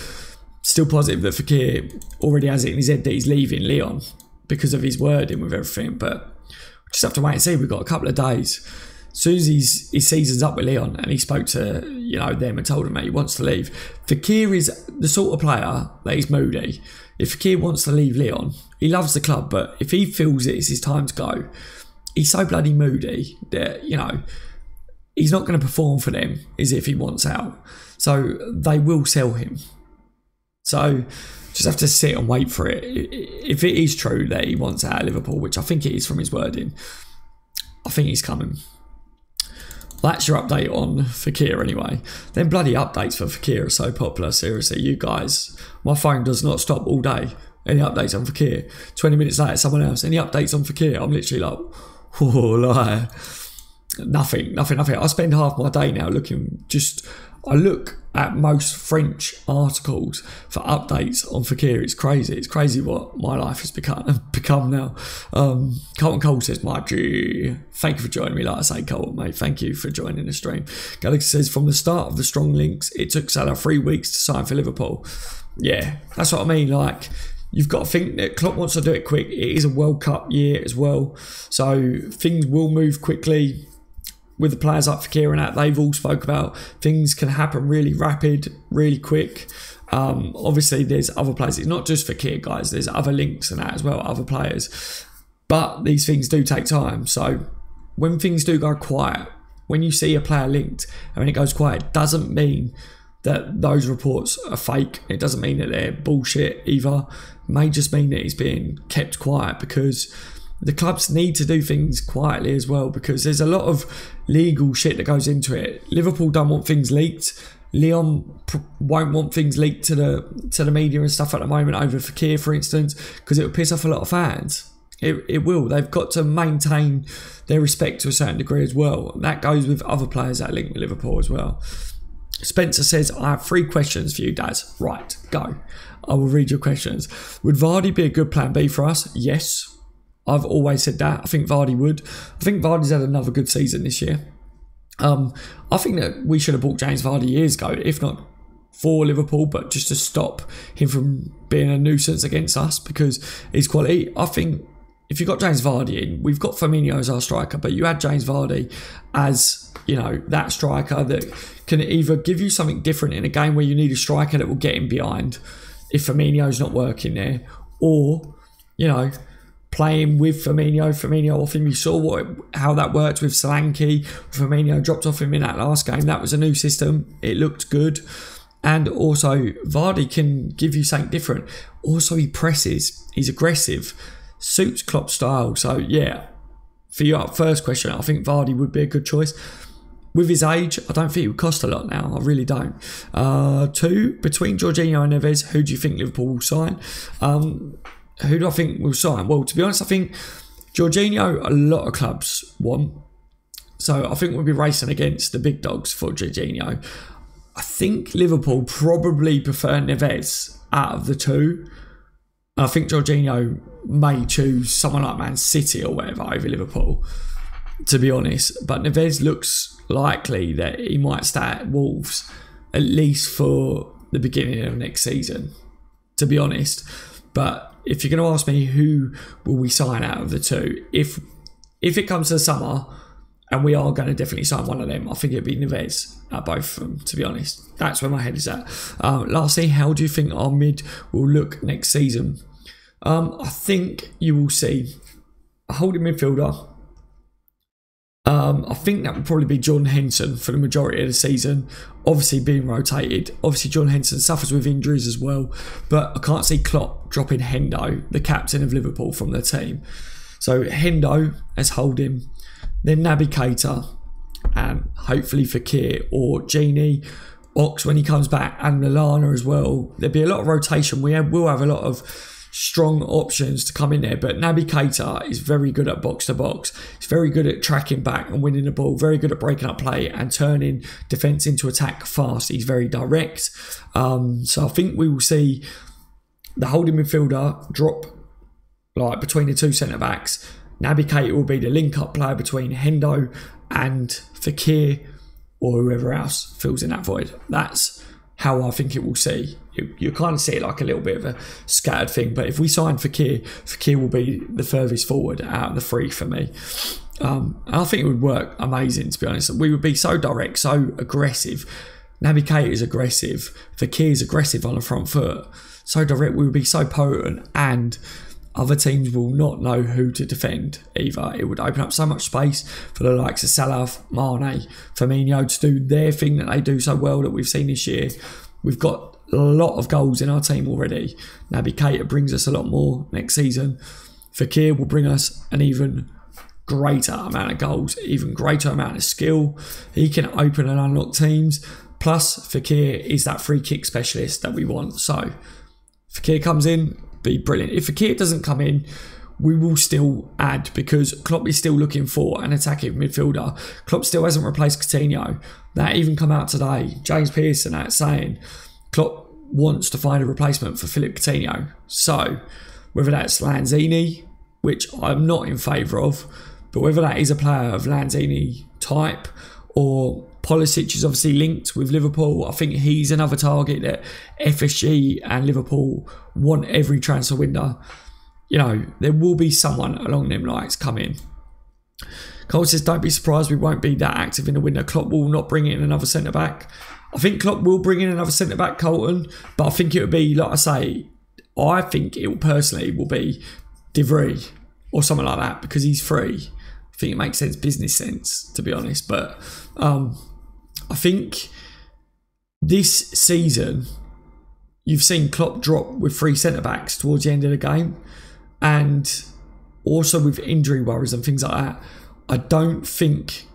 Still positive that Fekir already has it in his head that he's leaving Lyon because of his wording with everything, but we just have to wait and see. We've got a couple of days. As soon as his season's up with Lyon and he spoke to them and told them that he wants to leave, Fekir is the sort of player that he's moody. If Fekir wants to leave Lyon, he loves the club, but if he feels it's his time to go, he's so bloody moody that, he's not going to perform for them as if he wants out. So they will sell him. So just have to sit and wait for it. If it is true that he wants out of Liverpool, which I think it is from his wording, I think he's coming. That's your update on Fekir anyway. Then bloody updates for Fekir are so popular. Seriously, you guys, my phone does not stop all day. Any updates on Fekir? 20 minutes later, someone else. Any updates on Fekir? I'm literally like, oh, nothing. I spend half my day now looking, I look at most French articles for updates on Fekir. It's crazy. It's crazy what my life has become now. Colton Cole says, thank you for joining me. Like I say, Colton, mate, thank you for joining the stream. Galaxy says, from the start of the strong links, it took Salah 3 weeks to sign for Liverpool. Yeah, that's what I mean. Like, you've got to think that Klopp wants to do it quick. It is a World Cup year as well, so things will move quickly. with the players like Fekir and that, they've all spoke about things can happen really rapid, really quick. Obviously, there's other players. It's not just Fekir, guys. There's other links and that as well, other players. But these things do take time. So when things do go quiet, when you see a player linked and when it goes quiet, it doesn't mean that those reports are fake. It doesn't mean that they're bullshit either. It may just mean that it's being kept quiet, because the clubs need to do things quietly as well, because there's a lot of legal shit that goes into it. Liverpool don't want things leaked. Leon won't want things leaked to the media and stuff at the moment over Fekir, for instance, because it will piss off a lot of fans. It will. They've got to maintain their respect to a certain degree as well. And that goes with other players that link with Liverpool as well. Spencer says, I have 3 questions for you, Daz. Right, go. I will read your questions. Would Vardy be a good plan B for us? Yes. I've always said that. I think Vardy would. I think Vardy's had another good season this year. I think that we should have bought James Vardy years ago, if not for Liverpool, but just to stop him from being a nuisance against us, because his quality. I think if you've got James Vardy in, we've got Firmino as our striker, but you had James Vardy as, you know, that striker that can either give you something different in a game where you need a striker that will get him behind if Firmino's not working there, or, you know, playing with Firmino off him. You saw how that worked with Solanke. Firmino dropped off him in that last game. That was a new system. It looked good. And also, Vardy can give you something different. Also, he presses. He's aggressive. Suits Klopp's style. So, yeah, for your first question, I think Vardy would be a good choice. With his age, I don't think it would cost a lot now. I really don't. 2, between Jorginho and Neves, who do you think Liverpool will sign? Who do I think will sign? Well, to be honest, I think Jorginho, a lot of clubs want. So I think we'll be racing against the big dogs for Jorginho. I think Liverpool probably prefer Neves out of the 2. I think Jorginho may choose someone like Man City or whatever over Liverpool, to be honest. But Neves looks likely that he might start at Wolves, at least for the beginning of next season, to be honest. But if you're going to ask me who will we sign out of the 2, if it comes to the summer and we are going to definitely sign one of them, I think it'd be Neves at both of them, to be honest. That's where my head is at. Lastly, how do you think our mid will look next season? I think you will see a holding midfielder. I think that would probably be Jordan Henson for the majority of the season, obviously being rotated. Obviously, Jordan Henson suffers with injuries as well, but I can't see Klopp dropping Hendo, the captain of Liverpool, from the team. So Hendo as holding, then Naby Keita, and hopefully Fekir or Genie, Ox when he comes back, and Lallana as well. There'll be a lot of rotation. Will have a lot of strong options to come in there, but Naby Keita is very good at box to box. He's very good at tracking back and winning the ball, very good at breaking up play and turning defence into attack fast. He's very direct. So I think we will see the holding midfielder drop like between the 2 centre backs. Naby Keita will be the link up player between Hendo and Fekir or whoever else fills in that void. That's how I think it will see. You kind of see it like a little bit of a scattered thing, but if we sign Fekir will be the furthest forward out of the 3 for me. And I think it would work amazing, to be honest. We would be so direct, so aggressive. Naby Keita is aggressive. Fekir is aggressive on the front foot. So direct, we would be so potent, and other teams will not know who to defend either. It would open up so much space for the likes of Salah, Mane, Firmino to do their thing that they do so well that we've seen this year. We've got a lot of goals in our team already. Naby Keita brings us a lot more next season. Fekir will bring us an even greater amount of goals, even greater amount of skill. He can open and unlock teams. Plus, Fekir is that free kick specialist that we want. So, Fekir comes in, be brilliant. If Fekir doesn't come in, we will still add, because Klopp is still looking for an attacking midfielder. Klopp still hasn't replaced Coutinho. That even come out today. James Pearson out saying Klopp wants to find a replacement for Philippe Coutinho. So, whether that's Lanzini, which I'm not in favour of, but whether that is a player of Lanzini type, or Pulisic is obviously linked with Liverpool. I think he's another target that FSG and Liverpool want every transfer window. You know, there will be someone along them lines coming. Cole says, don't be surprised we won't be that active in the window. Klopp will not bring in another centre-back. I think Klopp will bring in another centre-back, Colton, but I think it would be, like I say, I think it will personally will be De Vrij or something like that because he's free. I think it makes sense, business sense, to be honest. But I think this season, you've seen Klopp drop with 3 centre-backs towards the end of the game. And also with injury worries and things like that, I don't think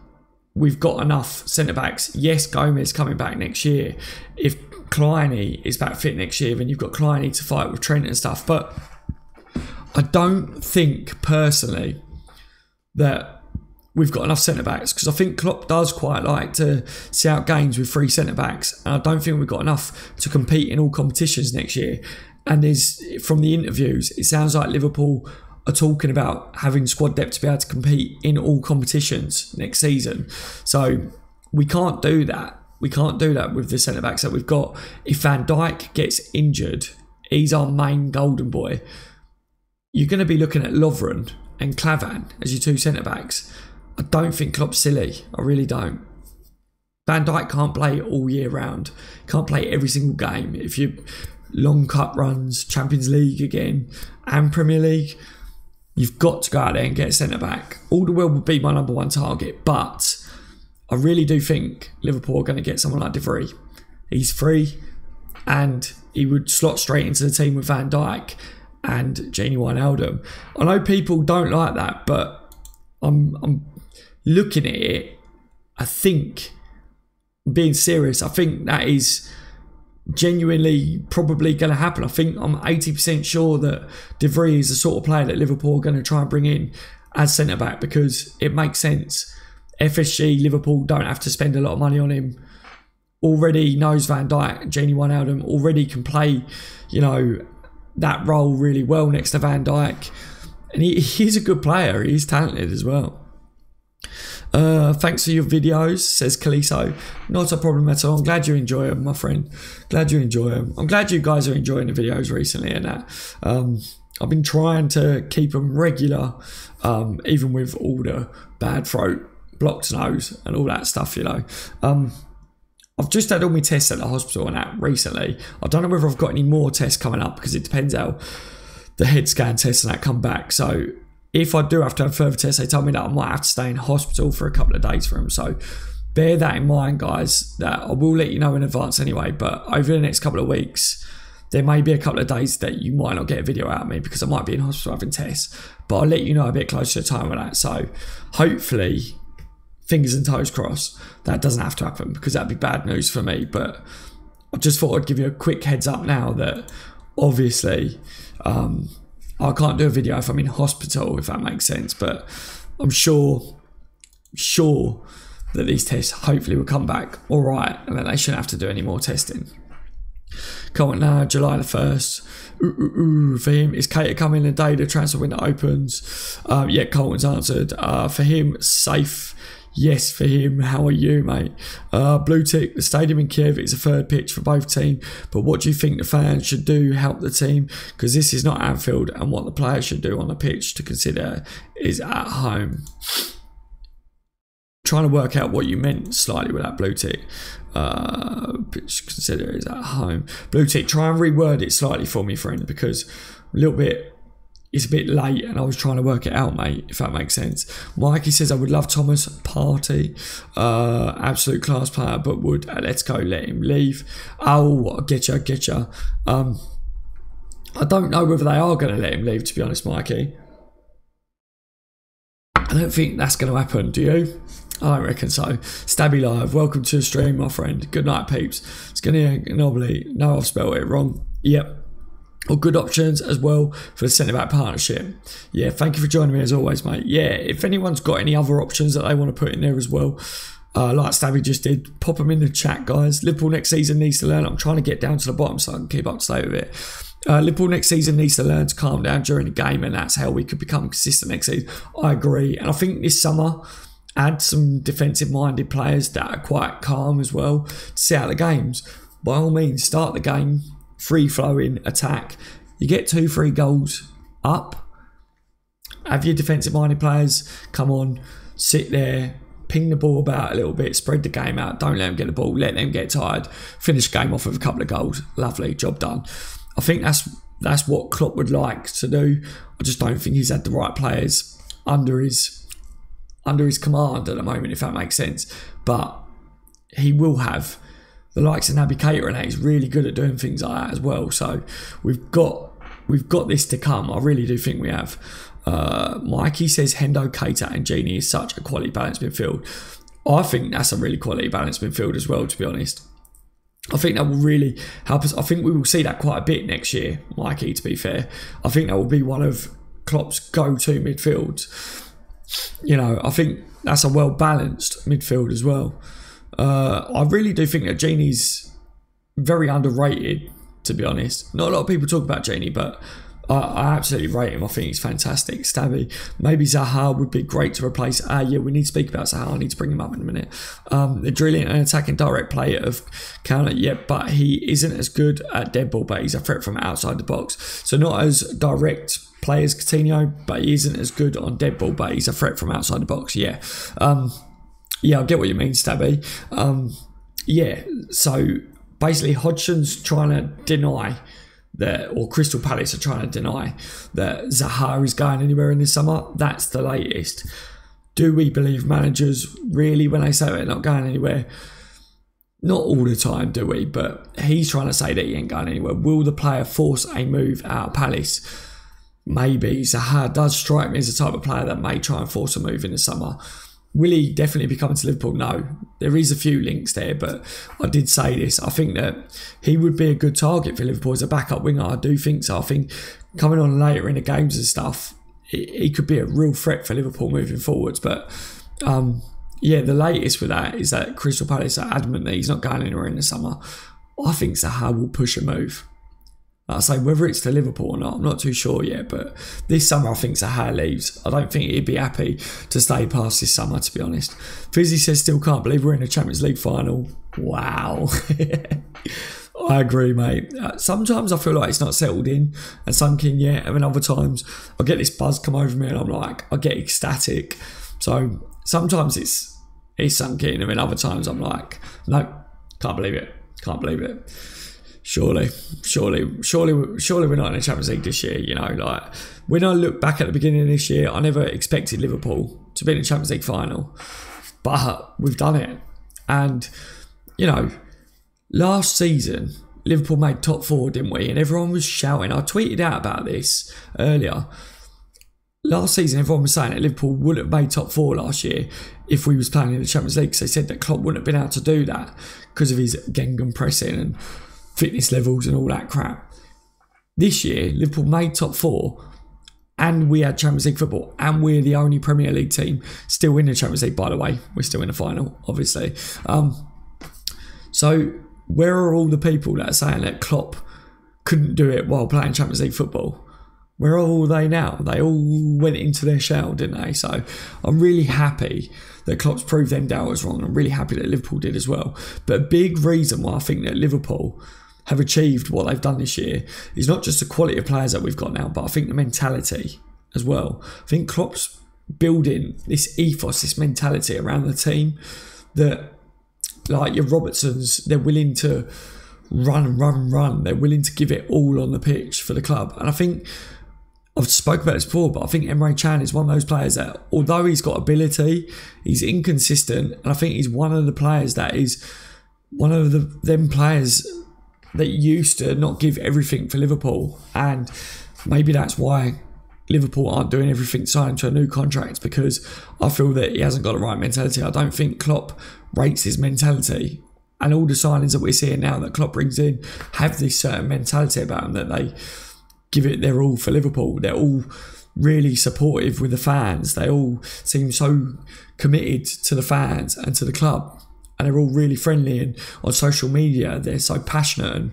we've got enough centre-backs. Yes, Gomez coming back next year. If Kleiny is back fit next year, then you've got Kleiny to fight with Trent and stuff. But I don't think, personally, that we've got enough centre-backs, because I think Klopp does quite like to see out games with 3 centre-backs, and I don't think we've got enough to compete in all competitions next year. And from the interviews, it sounds like Liverpool are talking about having squad depth to be able to compete in all competitions next season. So we can't do that. We can't do that with the centre-backs that we've got. If Van Dijk gets injured, he's our main golden boy. You're going to be looking at Lovren and Klavan as your 2 centre-backs. I don't think Klopp's silly. I really don't. Van Dijk can't play all year round. Can't play every single game. If you long cup runs, Champions League again, and Premier League, you've got to go out there and get a centre-back. Alderweireld would be my number 1 target, but I really do think Liverpool are going to get someone like De Vrij. He's free, and he would slot straight into the team with Van Dijk and Gini Wijnaldum. I know people don't like that, but I'm looking at it. I think, being serious, I think that is genuinely probably going to happen. I think I'm 80% sure that De Vrij is the sort of player that Liverpool are going to try and bring in as centre-back, because it makes sense. FSG, Liverpool don't have to spend a lot of money on him. Already knows Van Dijk, Gini Wijnaldum, already can play, that role really well next to Van Dijk. And he's a good player. He's talented as well. Thanks for your videos, says Caliso. Not a problem at all. I'm glad you enjoy them, my friend. Glad you enjoy them. I'm glad you guys are enjoying the videos recently and that. I've been trying to keep them regular, even with all the bad throat, blocked nose and all that stuff, I've just had all my tests at the hospital and that recently. I don't know whether I've got any more tests coming up, because it depends how the head scan tests and that come back. So if I do have to have further tests, they tell me that I might have to stay in hospital for a couple of days for them. So bear that in mind, guys, that I will let you know in advance anyway. But over the next couple of weeks, there may be a couple of days that you might not get a video out of me, because I might be in hospital having tests. But I'll let you know a bit closer to the time with that. So hopefully, fingers and toes crossed, that doesn't have to happen, because that'd be bad news for me. But I just thought I'd give you a quick heads up now that obviously I can't do a video if I'm in hospital, if that makes sense. But I'm sure that these tests hopefully will come back all right, and that they shouldn't have to do any more testing. Comment now, July the 1st. For him, is Cater coming the day the transfer window opens? Yeah, Colton's answered. For him, safe. Yes, for him. How are you, mate? Blue tick. The stadium in Kiev is a 3rd pitch for both teams. But what do you think the fans should do help the team? Because this is not Anfield, and what the players should do on the pitch to consider is at home. Trying to work out what you meant slightly with that blue tick. Pitch consider is at home. Blue tick. Try and reword it slightly for me, friend, because a little bit. It's a bit late and I was trying to work it out, mate, if that makes sense. Mikey says, I would love Thomas Partey. Absolute class player, but would Atletico let him leave? Oh, I get you. I don't know whether they are going to let him leave, to be honest, Mikey. I don't think that's going to happen, do you? I don't reckon so. Stabby Live, welcome to the stream, my friend. Good night, peeps. It's going to anomaly. No, I've spelled it wrong. Yep. Or good options as well for the centre-back partnership. Yeah, thank you for joining me as always, mate. Yeah, if anyone's got any other options that they want to put in there as well, like Stabby just did, pop them in the chat, guys. Liverpool next season needs to learn. I'm trying to get down to the bottom so I can keep up to date with it. Liverpool next season needs to learn to calm down during the game, and that's how we could become consistent next season. I agree. And I think this summer, add some defensive-minded players that are quite calm as well to see out the games. By all means, start the game. Free-flowing attack. You get 2-3 goals up. Have your defensive-minded players come on, sit there, ping the ball about a little bit, spread the game out, don't let them get the ball, let them get tired, finish the game off with a couple of goals. Lovely, job done. I think that's what Klopp would like to do. I just don't think he's had the right players under his command at the moment, if that makes sense. But he will have the likes of Naby Keita, and he's really good at doing things like that as well. So we've got this to come. I really do think we have. Mikey says Hendo, Keita and Gini is such a quality balanced midfield. I think that's a really quality balanced midfield as well, to be honest. I think that will really help us. I think we will see that quite a bit next year, Mikey, to be fair. I think that will be one of Klopp's go-to midfields. You know, I think that's a well-balanced midfield as well. I really do think that Gini's very underrated, to be honest. Not a lot of people talk about Gini, but I absolutely rate him. I think he's fantastic. Stabby. Maybe Zaha would be great to replace. Yeah, we need to speak about Zaha. I need to bring him up in a minute. The drilling and attacking direct play of counter, yeah, but he isn't as good at dead ball, but he's a threat from outside the box. So not as direct play as Coutinho, but he isn't as good on dead ball, but he's a threat from outside the box. Yeah. Yeah, I get what you mean, Stabby. Yeah, so basically Hodgson's trying to deny that, or Crystal Palace are trying to deny that Zaha is going anywhere in the summer. That's the latest. Do we believe managers really when they say they're not going anywhere? Not all the time, do we? But he's trying to say that he ain't going anywhere. Will the player force a move out of Palace? Maybe. Zaha does strike me as the type of player that may try and force a move in the summer. Will he definitely be coming to Liverpool? No. There is a few links there, but I did say this. I think that he would be a good target for Liverpool as a backup winger. I do think so. I think coming on later in the games and stuff, he could be a real threat for Liverpool moving forwards. But yeah, the latest with that is that Crystal Palace are adamant that he's not going anywhere in the summer. I think Zaha will push a move. Like I say, whether it's to Liverpool or not, I'm not too sure yet, but this summer I think Zaha leaves. I don't think he'd be happy to stay past this summer, to be honest. Fizzy says, still can't believe we're in the Champions League final. Wow. I agree, mate. Sometimes I feel like it's not settled in and sunk in yet, and then other times I get this buzz come over me and I'm like, I get ecstatic. So sometimes it's sunk in, and then other times I'm like, no, can't believe it. Can't believe it. Surely we're not in the Champions League this year, you know. Like, when I look back at the beginning of this year, I never expected Liverpool to be in the Champions League final, but we've done it. And, you know, last season, Liverpool made top four, didn't we? And everyone was shouting. I tweeted out about this earlier. Last season, everyone was saying that Liverpool wouldn't have made top four last year if we was playing in the Champions League, because they said that Klopp wouldn't have been able to do that because of his Gengham pressing and fitness levels and all that crap. This year, Liverpool made top four, and we had Champions League football, and we're the only Premier League team still in the Champions League, by the way. We're still in the final, obviously. So where are all the people that are saying that Klopp couldn't do it while playing Champions League football? Where are all they now? They all went into their shell, didn't they? So I'm really happy that Klopp's proved them doubters wrong. I'm really happy that Liverpool did as well. But a big reason why I think that Liverpool have achieved what they've done this year is not just the quality of players that we've got now, but I think the mentality as well. I think Klopp's building this ethos, this mentality around the team that, like your Robertsons, they're willing to run. They're willing to give it all on the pitch for the club. And I think I've spoken about this before, but I think Emre Can is one of those players that, although he's got ability, he's inconsistent, and I think he's one of the players that is one of them players that used to not give everything for Liverpool, and maybe that's why Liverpool aren't doing everything signing to a new contract, because I feel that he hasn't got the right mentality. I don't think Klopp rates his mentality, and all the signings that we're seeing now that Klopp brings in have this certain mentality about them, that they give it their all for Liverpool. They're all really supportive with the fans. They all seem so committed to the fans and to the club. And they're all really friendly, and on social media they're so passionate and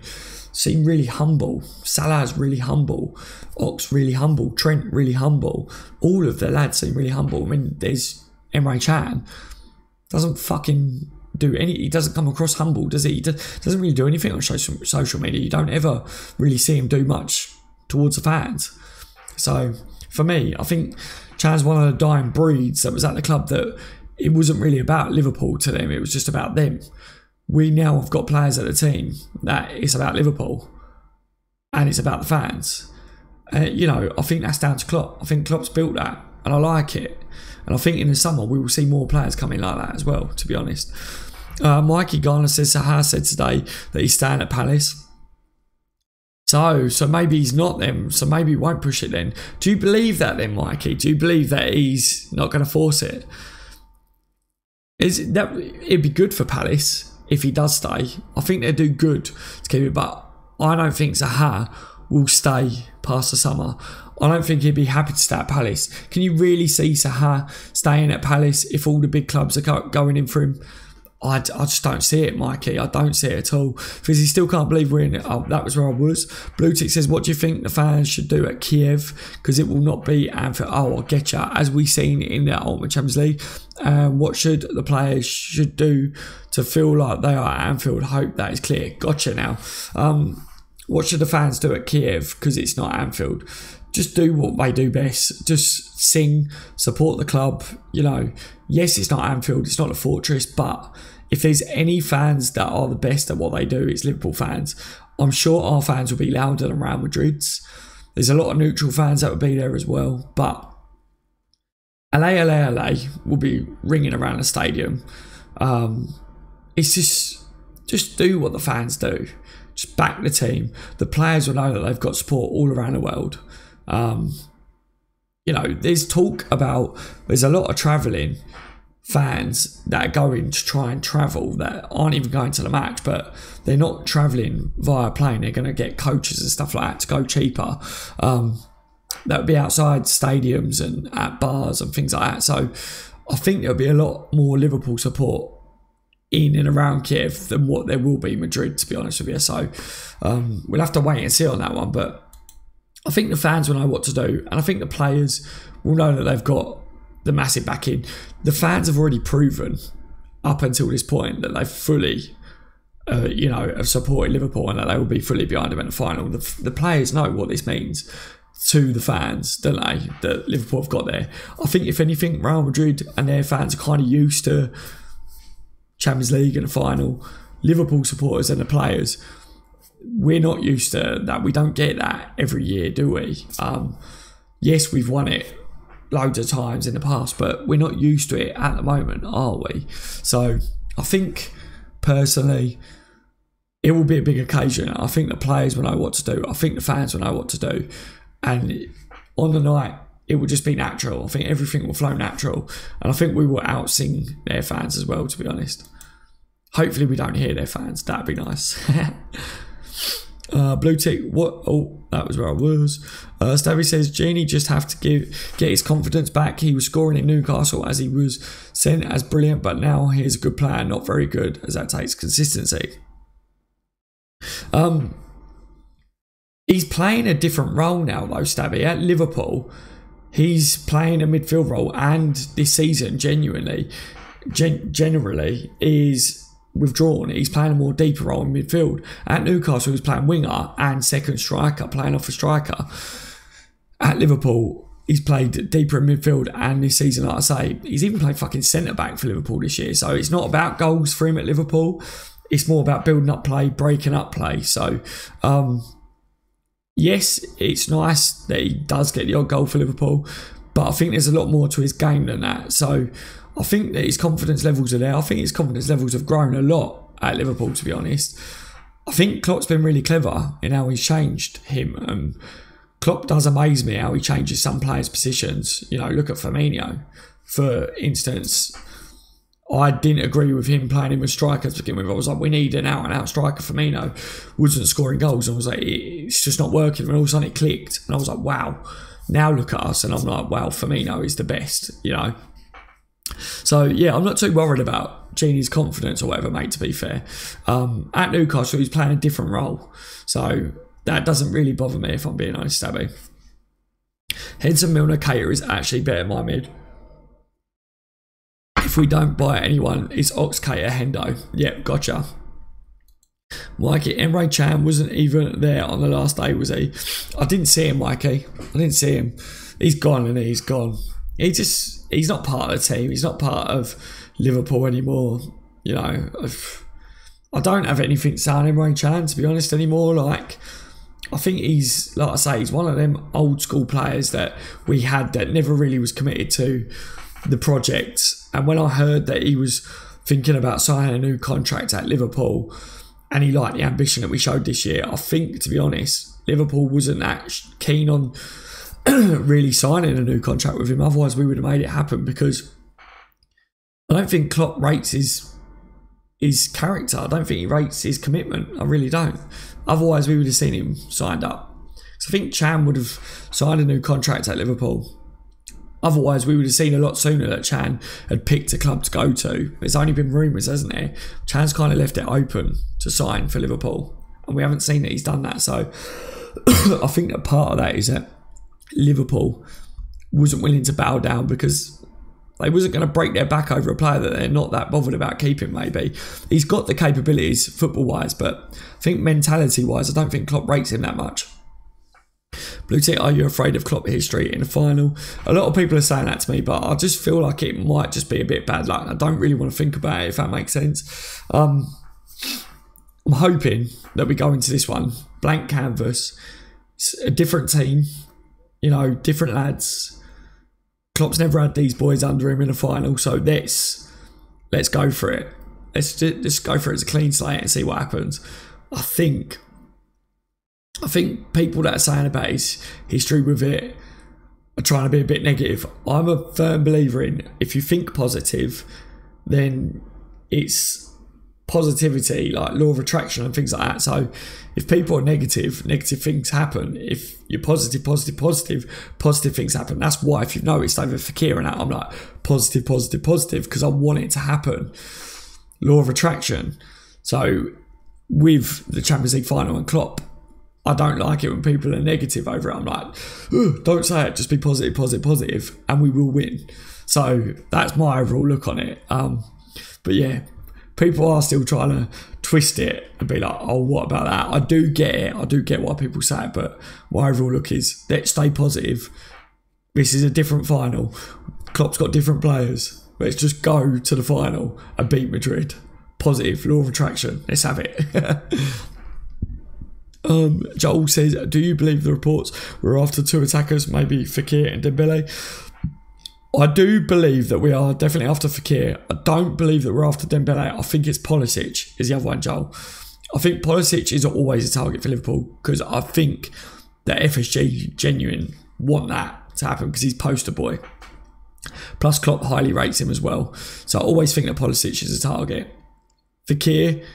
seem really humble. Salah's really humble, Ox really humble, Trent really humble. All of the lads seem really humble. I mean, there's Emre Can, doesn't fucking do any. He doesn't come across humble, does he? He doesn't really do anything on social media. You don't ever really see him do much towards the fans. So for me, I think Chan's one of the dying breeds that was at the club that it wasn't really about Liverpool to them. It was just about them. We now have got players at the team that it's about Liverpool and it's about the fans. You know, I think that's down to Klopp. I think Klopp's built that and I like it. And I think in the summer we will see more players coming like that as well, to be honest. Mikey Garner says Zaha said today that he's staying at Palace. So maybe he's not them. So maybe he won't push it then. Do you believe that then, Mikey? Do you believe that he's not going to force it? It'd be good for Palace if he does stay. I think they'd do good to keep it, but I don't think Zaha will stay past the summer. I don't think he'd be happy to stay at Palace. Can you really see Zaha staying at Palace if all the big clubs are going in for him? I just don't see it, Mikey. I don't see it at all. Because he still can't believe we're in it. Oh, that was where I was. Blue Tick says, what do you think the fans should do at Kiev? Because it will not be Anfield. Oh, I get you. As we've seen in the Ultimate Champions League. What should the players should do to feel like they are at Anfield? Hope that is clear. Gotcha now. What should the fans do at Kiev? Because it's not Anfield. Just do what they do best. Just sing, support the club. You know, yes, it's not Anfield, it's not the fortress, but if there's any fans that are the best at what they do, it's Liverpool fans. I'm sure our fans will be louder than Real Madrid's. There's a lot of neutral fans that will be there as well, but LA will be ringing around the stadium. It's just do what the fans do. Just back the team. The players will know that they've got support all around the world. You know, there's talk about, there's a lot of travelling fans that are going to try and travel that aren't even going to the match, but they're not travelling via plane. They're going to get coaches and stuff like that to go cheaper. That would be outside stadiums and at bars and things like that. So I think there'll be a lot more Liverpool support in and around Kiev than what there will be Madrid, to be honest with you. So we'll have to wait and see on that one, but I think the fans will know what to do, and I think the players will know that they've got the massive backing. The fans have already proven up until this point that they've fully have supported Liverpool and that they will be fully behind them in the final. The players know what this means to the fans, don't they, that Liverpool have got there. I think if anything, Real Madrid and their fans are kind of used to Champions League and the final. Liverpool supporters and the players, we're not used to that. We don't get that every year, do we? Yes, we've won it loads of times in the past, but we're not used to it at the moment, are we? So I think, personally, it will be a big occasion. I think the players will know what to do. I think the fans will know what to do. And on the night, it will just be natural. I think everything will flow natural. And I think we will out-sing their fans as well, to be honest. Hopefully we don't hear their fans. That'd be nice. Blue tick, what? Oh, that was where I was. Stabby says, Genie just have to get his confidence back. He was scoring in Newcastle as he was sent as brilliant, but now he's a good player, not very good, as that takes consistency. He's playing a different role now, though, Stabby. At Liverpool, he's playing a midfield role, and this season, generally, is withdrawn. He's playing a more deeper role in midfield. At Newcastle, he's playing winger and second striker, playing off a striker. At Liverpool, he's played deeper in midfield, and this season, like I say, he's even played fucking centre-back for Liverpool this year. So it's not about goals for him at Liverpool. It's more about building up play, breaking up play. So, yes, it's nice that he does get the odd goal for Liverpool, but I think there's a lot more to his game than that. So I think that his confidence levels are there. I think his confidence levels have grown a lot at Liverpool, to be honest. I think Klopp's been really clever in how he's changed him. Klopp does amaze me how he changes some players' positions. You know, look at Firmino, for instance. I didn't agree with him playing him as striker to begin with. I was like, we need an out-and-out striker. Firmino wasn't scoring goals. And I was like, it's just not working. And all of a sudden it clicked. And I was like, wow, now look at us. And I'm like, wow, Firmino is the best, you know. So, yeah, I'm not too worried about Genie's confidence or whatever, mate, to be fair. At Newcastle, he's playing a different role. So that doesn't really bother me, if I'm being honest, Stabby. Henson Milner Cater is actually better than my mid. If we don't buy anyone, it's Ox Cater Hendo. Yep, gotcha. Mikey, Emre Can wasn't even there on the last day, was he? I didn't see him, Mikey. I didn't see him. He's gone, and he's gone. he's not part of the team. He's not part of Liverpool anymore. You know, I don't have anything to say on Emre Can, to be honest, anymore. Like, I think he's, like I say, he's one of them old school players that we had that never really was committed to the project. And when I heard that he was thinking about signing a new contract at Liverpool and he liked the ambition that we showed this year, I think, to be honest, Liverpool wasn't that keen on really signing a new contract with him. Otherwise, we would have made it happen, because I don't think Klopp rates his character. I don't think he rates his commitment. I really don't. Otherwise, we would have seen him signed up. So I think Can would have signed a new contract at Liverpool. Otherwise, we would have seen a lot sooner that Can had picked a club to go to. There's only been rumours, hasn't there? Chan's kind of left it open to sign for Liverpool, and we haven't seen that he's done that. So I think that part of that is that Liverpool wasn't willing to bow down, because they wasn't going to break their back over a player that they're not that bothered about keeping. Maybe he's got the capabilities football-wise, but I think mentality-wise, I don't think Klopp rates him that much. Blue Tick, are you afraid of Klopp history in the final? A lot of people are saying that to me, but I just feel like it might just be a bit bad luck. I don't really want to think about it, if that makes sense. I'm hoping that we go into this one blank canvas. It's a different team, you know, different lads. Klopp's never had these boys under him in a final, so let's go for it. Let's just go for it as a clean slate and see what happens. I think people that are saying about his history with it are trying to be a bit negative. I'm a firm believer in, if you think positive, then it's positivity, like law of attraction and things like that. So if people are negative things happen. If you're positive things happen. That's why, if you've noticed over Fekir and that, I'm like positive, because I want it to happen. Law of attraction. So with the Champions League final and Klopp, I don't like it when people are negative over it. I'm like, don't say it, just be positive, and we will win. So that's my overall look on it. But yeah, people are still trying to twist it and be like, oh, what about that? I do get it. I do get why people say it, but my overall look is, let's stay positive. This is a different final. Klopp's got different players. Let's just go to the final and beat Madrid. Positive, law of attraction. Let's have it. Joel says, do you believe the reports were after two attackers, maybe Fekir and Dembele? I do believe that we are definitely after Fekir. I don't believe that we're after Dembele. I think it's Pulisic is the other one, Joel. I think Pulisic is always a target for Liverpool, because I think that FSG genuine want that to happen, because he's poster boy. Plus Klopp highly rates him as well. So I always think that Pulisic is a target. Fekir,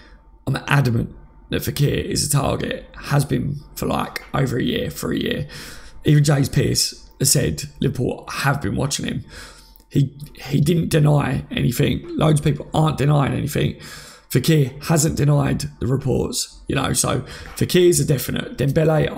I'm adamant that Fekir is a target, has been for like over a year, for a year. Even James Pearce has said Liverpool have been watching him. He didn't deny anything. Loads of people aren't denying anything. Fekir hasn't denied the reports, you know, so Fekir is a definite. Dembele,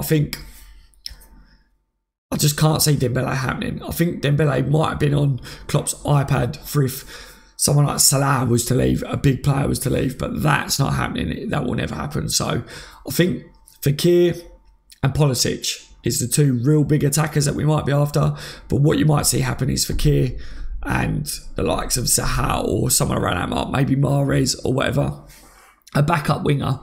I just can't see Dembele happening. I think Dembele might have been on Klopp's iPad for if someone like Salah was to leave, a big player was to leave, but that's not happening. That will never happen. So I think Fekir and Pulisic is the two real big attackers that we might be after. But what you might see happen is Fekir and the likes of Zaha or someone around that mark, maybe Mahrez or whatever, a backup winger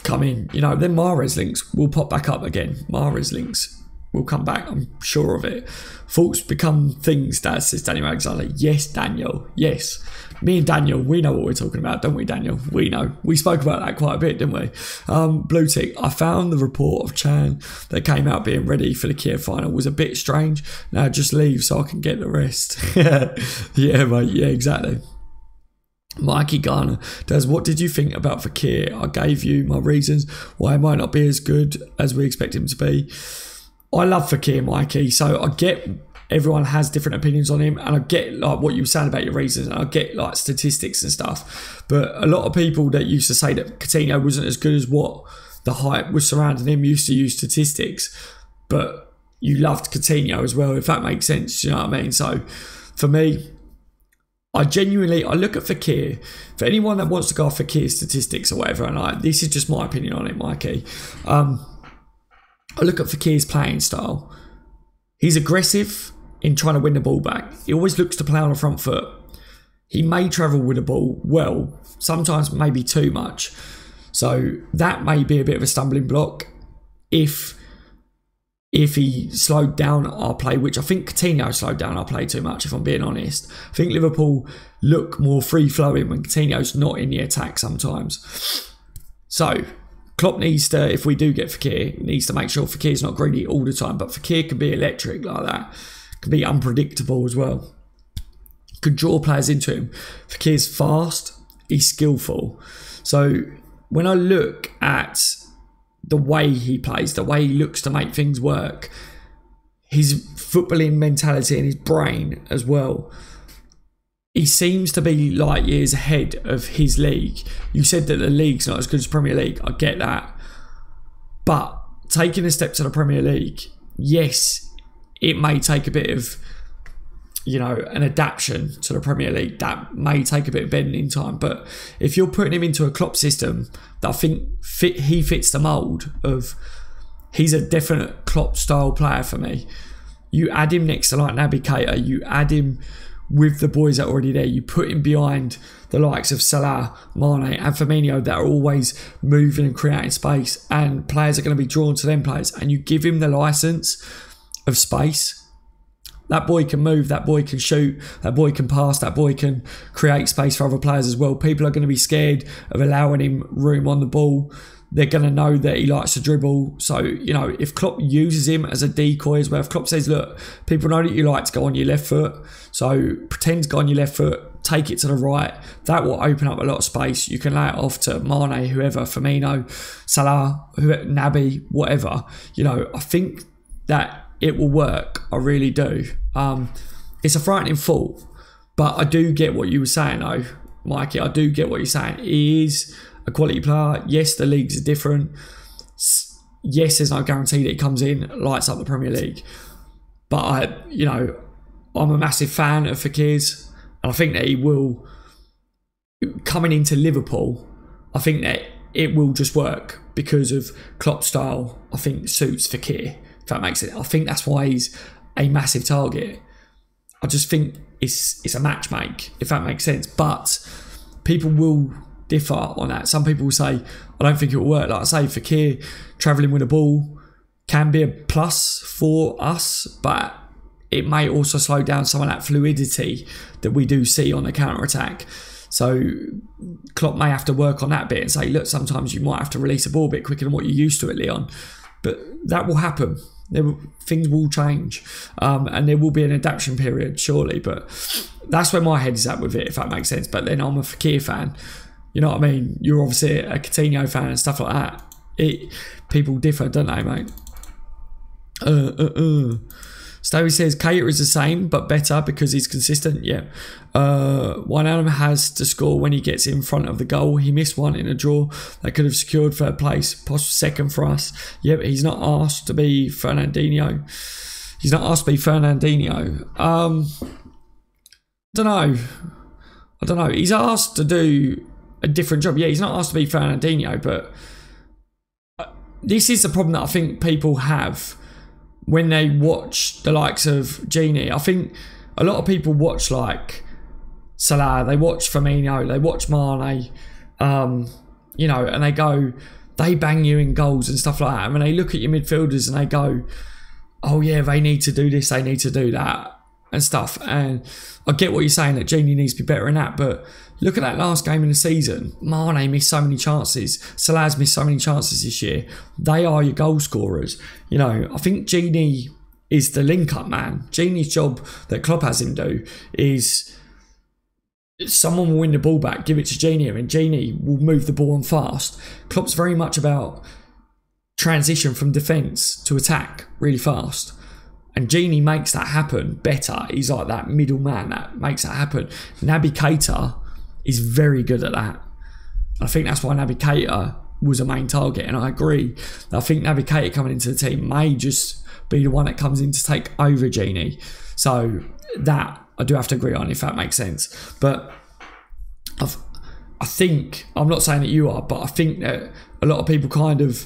come in. You know, then Mahrez links will pop back up again. Mahrez links will come back, I'm sure of it. Thoughts become things, Dad, says Daniel Alexander. Yes, Daniel, yes. Me and Daniel, we know what we're talking about, don't we, Daniel? We know. We spoke about that quite a bit, didn't we? Blue Tick, I found the report of Can that came out being ready for the Kiev final was a bit strange. Now just leave so I can get the rest. Yeah, mate, yeah, exactly. Mikey Garner does, what did you think about Fekir? I gave you my reasons why he might not be as good as we expect him to be. I love Fekir, Mikey, so I get everyone has different opinions on him, and I get like what you were saying about your reasons, and I get like statistics and stuff, but a lot of people that used to say that Coutinho wasn't as good as what the hype was surrounding him used to use statistics, but you loved Coutinho as well, if that makes sense, you know what I mean? So for me, I look at Fekir, for anyone that wants to go off Fekir statistics or whatever, and this is just my opinion on it, Mikey, I look at Fekir's playing style. He's aggressive, in trying to win the ball back. He always looks to play on the front foot. He may travel with the ball well, sometimes maybe too much. So that may be a bit of a stumbling block if he slowed down our play, which I think Coutinho slowed down our play too much, if I'm being honest. I think Liverpool look more free-flowing when Coutinho's not in the attack sometimes. So Klopp needs to, if we do get Fekir, needs to make sure Fekir's not greedy all the time. But Fekir can be electric like that. Can be unpredictable as well. Could draw players into him. Fekir's fast. He's skillful. So when I look at the way he plays, the way he looks to make things work, his footballing mentality and his brain as well, he seems to be light years ahead of his league. You said that the league's not as good as Premier League. I get that. But taking a step to the Premier League, yes, it may take a bit of, an adaptation to the Premier League. That may take a bit of bending in time. But if you're putting him into a Klopp system that I think he fits the mould of, he's a definite Klopp style player for me. You add him next to like Naby Keita, you add him with the boys that are already there, you put him behind the likes of Salah, Mane and Firmino that are always moving and creating space, and players are going to be drawn to them players, and you give him the licence of space. That boy can move, that boy can shoot, that boy can pass, that boy can create space for other players as well. People are going to be scared of allowing him room on the ball. They're going to know that he likes to dribble. So, if Klopp uses him as a decoy as well, if Klopp says, look, people know that you like to go on your left foot, so pretend to go on your left foot, take it to the right. That will open up a lot of space. You can lay it off to Mane, whoever, Firmino, Salah, Naby, whatever. I think that it will work. I really do. It's a frightening thought, but I do get what you were saying though, Mikey. I do get what you're saying. He is a quality player. Yes, the leagues are different. Yes, there's no guarantee that he comes in, lights up the Premier League. But I'm a massive fan of Fekir's, and I think that he will, coming into Liverpool, I think that it will just work because of Klopp's style. I think suits Fekir, if that makes it. I think that's why he's a massive target. I just think it's a match make, if that makes sense. But people will differ on that. Some people will say, I don't think it will work. Like I say, Fekir travelling with a ball can be a plus for us, but it may also slow down some of that fluidity that we do see on the counter-attack. So Klopp may have to work on that bit and say, look, sometimes you might have to release a ball a bit quicker than what you're used to at Leon. But that will happen. Things will change, and there will be an adaptation period, surely. But that's where my head is at with it, if that makes sense. But then I'm a Fekir fan. You know what I mean? You're obviously a Coutinho fan and stuff like that. People differ, don't they, mate? Stevie says Keita is the same but better because he's consistent. Yeah. Wijnaldum has to score when he gets in front of the goal. He missed one in a draw that could have secured third place, possible second for us. Yeah, but he's not asked to be Fernandinho. He's not asked to be Fernandinho. I don't know. He's asked to do a different job. Yeah, he's not asked to be Fernandinho, but this is the problem that I think people have when they watch the likes of Genie. I think a lot of people watch like Salah, they watch Firmino, they watch Mane, and they go, they bang you in goals and stuff like that. And when they look at your midfielders and they go, oh yeah, they need to do this, they need to do that and stuff. And I get what you're saying, that Genie needs to be better in that, but look at that last game in the season. Mane missed so many chances. Salah's missed so many chances this year. They are your goal scorers. I think Genie is the link-up man. Genie's job that Klopp has him do is someone will win the ball back, give it to Genie, and Genie will move the ball on fast. Klopp's very much about transition from defence to attack really fast. And Genie makes that happen better. He's like that middleman that makes that happen. Naby Keita is very good at that. I think that's why Naby Keita was a main target. And I agree. I think Naby Keita coming into the team may just be the one that comes in to take over Genie. So that I do have to agree on, if that makes sense. But I think, I'm not saying that you are, but I think that a lot of people kind of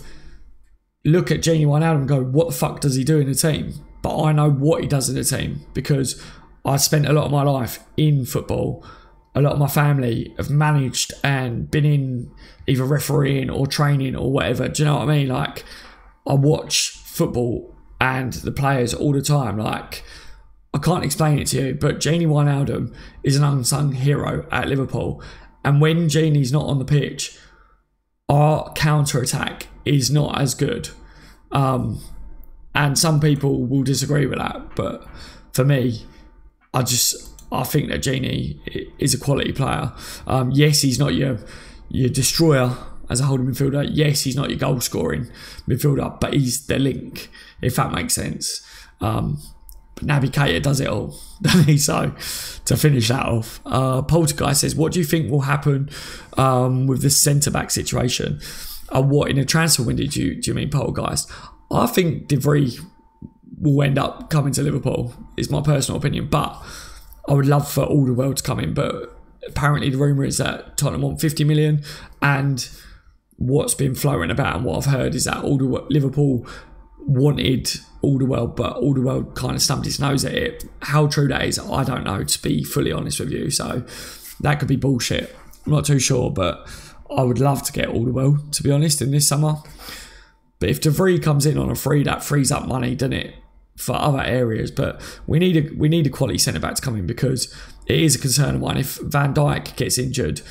look at Genie Wijnaldum and go, what the fuck does he do in the team? but I know what he does in the team because I spent a lot of my life in football. A lot of my family have managed and been in either refereeing or training or whatever. Do you know what I mean? Like, I watch football and the players all the time. Like, I can't explain it to you, but Gini Wijnaldum is an unsung hero at Liverpool. And when Gini's not on the pitch, our counter-attack is not as good. And some people will disagree with that, but for me, I think that Gini is a quality player. Yes, he's not your destroyer as a holding midfielder. Yes, he's not your goal scoring midfielder, but he's the link, if that makes sense. But Naby Keita does it all, doesn't he? So, to finish that off, Poltergeist says, what do you think will happen with this centre-back situation? What in a transfer window do you mean, Poltergeist? I think De Vrij will end up coming to Liverpool, is my personal opinion, but I would love for Alderweireld to come in, but apparently the rumour is that Tottenham want 50 million, and what's been floating about and what I've heard is that Liverpool wanted Alderweireld, but Alderweireld kind of stumped his nose at it. How true that is, I don't know, to be fully honest with you, so that could be bullshit. I'm not too sure, but I would love to get Alderweireld, to be honest, in this summer. But if De Vrij comes in on a free, that frees up money, doesn't it, for other areas? But we need a quality centre-back to come in because it is a concern of mine. If Van Dijk gets injured,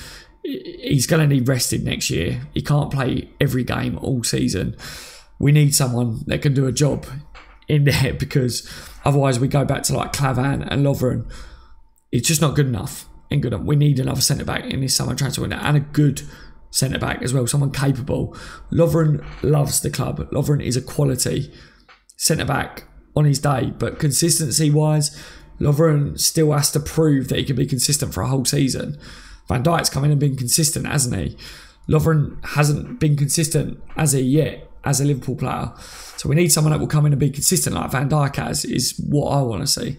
he's going to need rested next year. He can't play every game all season. We need someone that can do a job in there because otherwise we go back to like Klavan and Lovren. It's just not good enough. We need another centre-back in this summer transfer window and a good centre-back as well, someone capable. Lovren loves the club. Lovren is a quality centre-back on his day, but consistency-wise, Lovren still has to prove that he can be consistent for a whole season. Van Dijk's come in and been consistent, hasn't he? Lovren hasn't been consistent as he yet as a Liverpool player. So we need someone that will come in and be consistent like Van Dijk has, is what I want to see.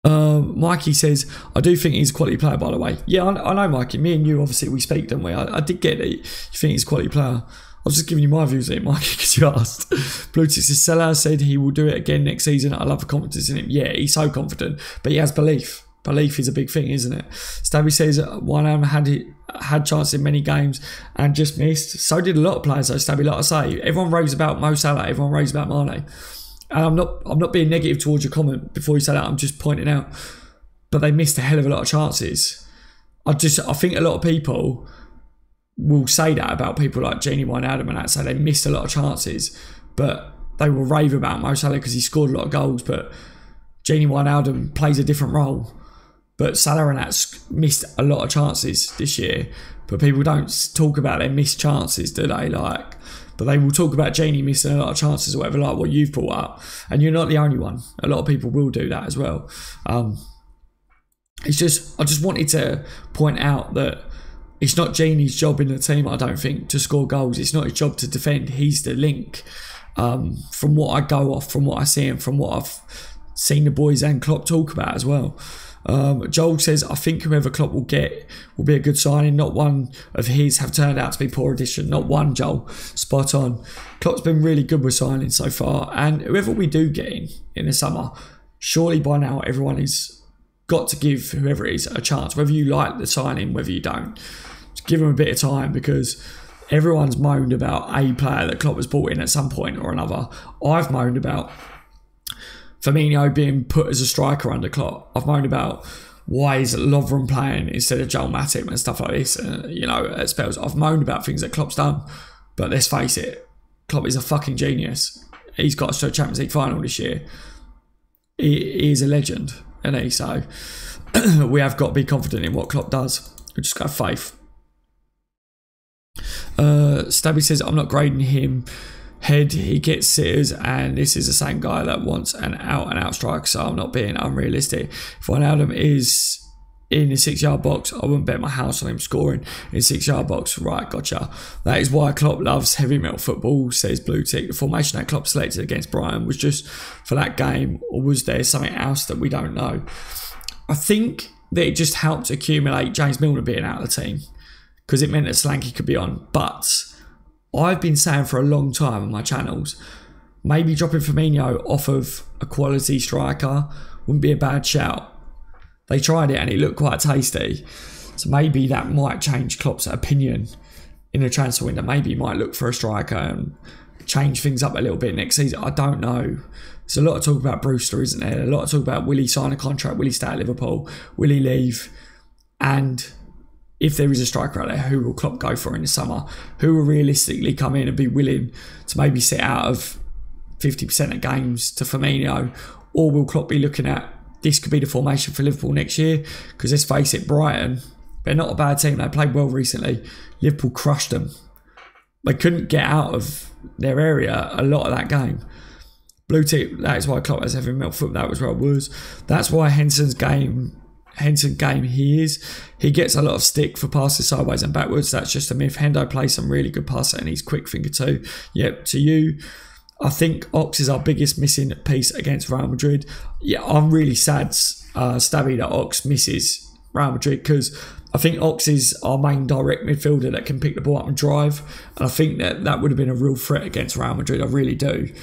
Mikey says, I do think he's a quality player, by the way. Yeah, I know, Mikey. Me and you, obviously, we speak, don't we? I did get it. You think he's a quality player. I was just giving you my views on it, Mikey, because you asked. Bluetooth Seller said he will do it again next season. I love the confidence in him. Yeah, he's so confident, but he has belief. Belief is a big thing, isn't it? Stabby says Wijnaldum had chances in many games and just missed. So did a lot of players, though, Stabby. Like I say, everyone raves about Mo Salah, everyone raves about Mane. And I'm not being negative towards your comment before you say that. I'm just pointing out, but they missed a hell of a lot of chances. I think a lot of people will say that about people like Gini Wijnaldum and that, say they missed a lot of chances, but they will rave about Mo Salah because he scored a lot of goals. But Gini Wijnaldum plays a different role. But Salah and that missed a lot of chances this year. But people don't talk about their missed chances, do they? But they will talk about Gini missing a lot of chances or whatever, like what you've brought up. And you're not the only one. A lot of people will do that as well. I just wanted to point out that it's not Gini's job in the team, I don't think, to score goals. It's not his job to defend. He's the link. From what I go off, from what I see, and from what I've seen the boys and Klopp talk about as well. Joel says, I think whoever Klopp will get will be a good signing. Not one of his have turned out to be poor addition. Not one, Joel. Spot on. Klopp's been really good with signings so far. And whoever we do get in the summer, surely by now everyone has got to give whoever it is a chance. Whether you like the signing, whether you don't. Just give them a bit of time because everyone's moaned about a player that Klopp has brought in at some point or another. I've moaned about Firmino being put as a striker under Klopp. I've moaned about why is Lovren playing instead of Joel Matip and stuff like this, at spells. I've moaned about things that Klopp's done, but let's face it, Klopp is a fucking genius. He's got us to a Champions League final this year. He is a legend, isn't he? So we have got to be confident in what Klopp does. We just got to have faith. Stabby says, I'm not grading him. Head, he gets sitters, and this is the same guy that wants an out-and-out striker, so I'm not being unrealistic. If Wijnaldum is in the 6-yard box, I wouldn't bet my house on him scoring in the 6-yard box. Right, gotcha. That is why Klopp loves heavy metal football, says Blue Tick. The formation that Klopp selected against Brighton was just for that game, or was there something else that we don't know? I think that it just helped accumulate James Milner being out of the team, because it meant that Solanke could be on, but I've been saying for a long time on my channels, maybe dropping Firmino off of a quality striker wouldn't be a bad shout. They tried it and it looked quite tasty. So maybe that might change Klopp's opinion in the transfer window. Maybe he might look for a striker and change things up a little bit next season. I don't know. There's a lot of talk about Brewster, isn't there? A lot of talk about will he sign a contract? Will he stay at Liverpool? Will he leave? And if there is a striker out there, who will Klopp go for in the summer? Who will realistically come in and be willing to maybe sit out of 50% of games to Firmino? Or will Klopp be looking at, this could be the formation for Liverpool next year? Because let's face it, Brighton, they're not a bad team. They played well recently. Liverpool crushed them. They couldn't get out of their area a lot of that game. Blue tick, that is why Klopp has heavy metal foot. That was where it was. That's why Henson he is. He gets a lot of stick for passes sideways and backwards. That's just a myth. Hendo plays some really good passes and he's quick finger too. Yep, to you. I think Ox is our biggest missing piece against Real Madrid. Yeah, I'm really sad, Stabby, that Ox misses Real Madrid, because I think Ox is our main direct midfielder that can pick the ball up and drive. And I think that would have been a real threat against Real Madrid. I really do.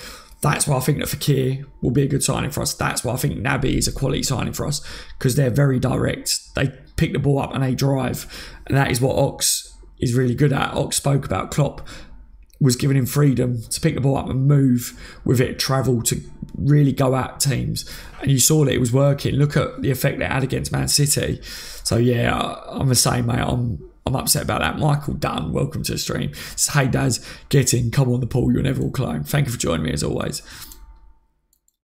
That's why I think that Fekir will be a good signing for us. That's why I think Naby is a quality signing for us, because they're very direct. They pick the ball up and they drive. And that is what Ox is really good at. Ox spoke about Klopp was giving him freedom to pick the ball up and move with it, travel, to really go at teams. And you saw that it was working. Look at the effect it had against Man City. So yeah, I'm the same, mate. I'm upset about that. Michael Dunn, welcome to the stream. It's, hey Daz, get in, come on the pool, you're never all clone. Thank you for joining me as always.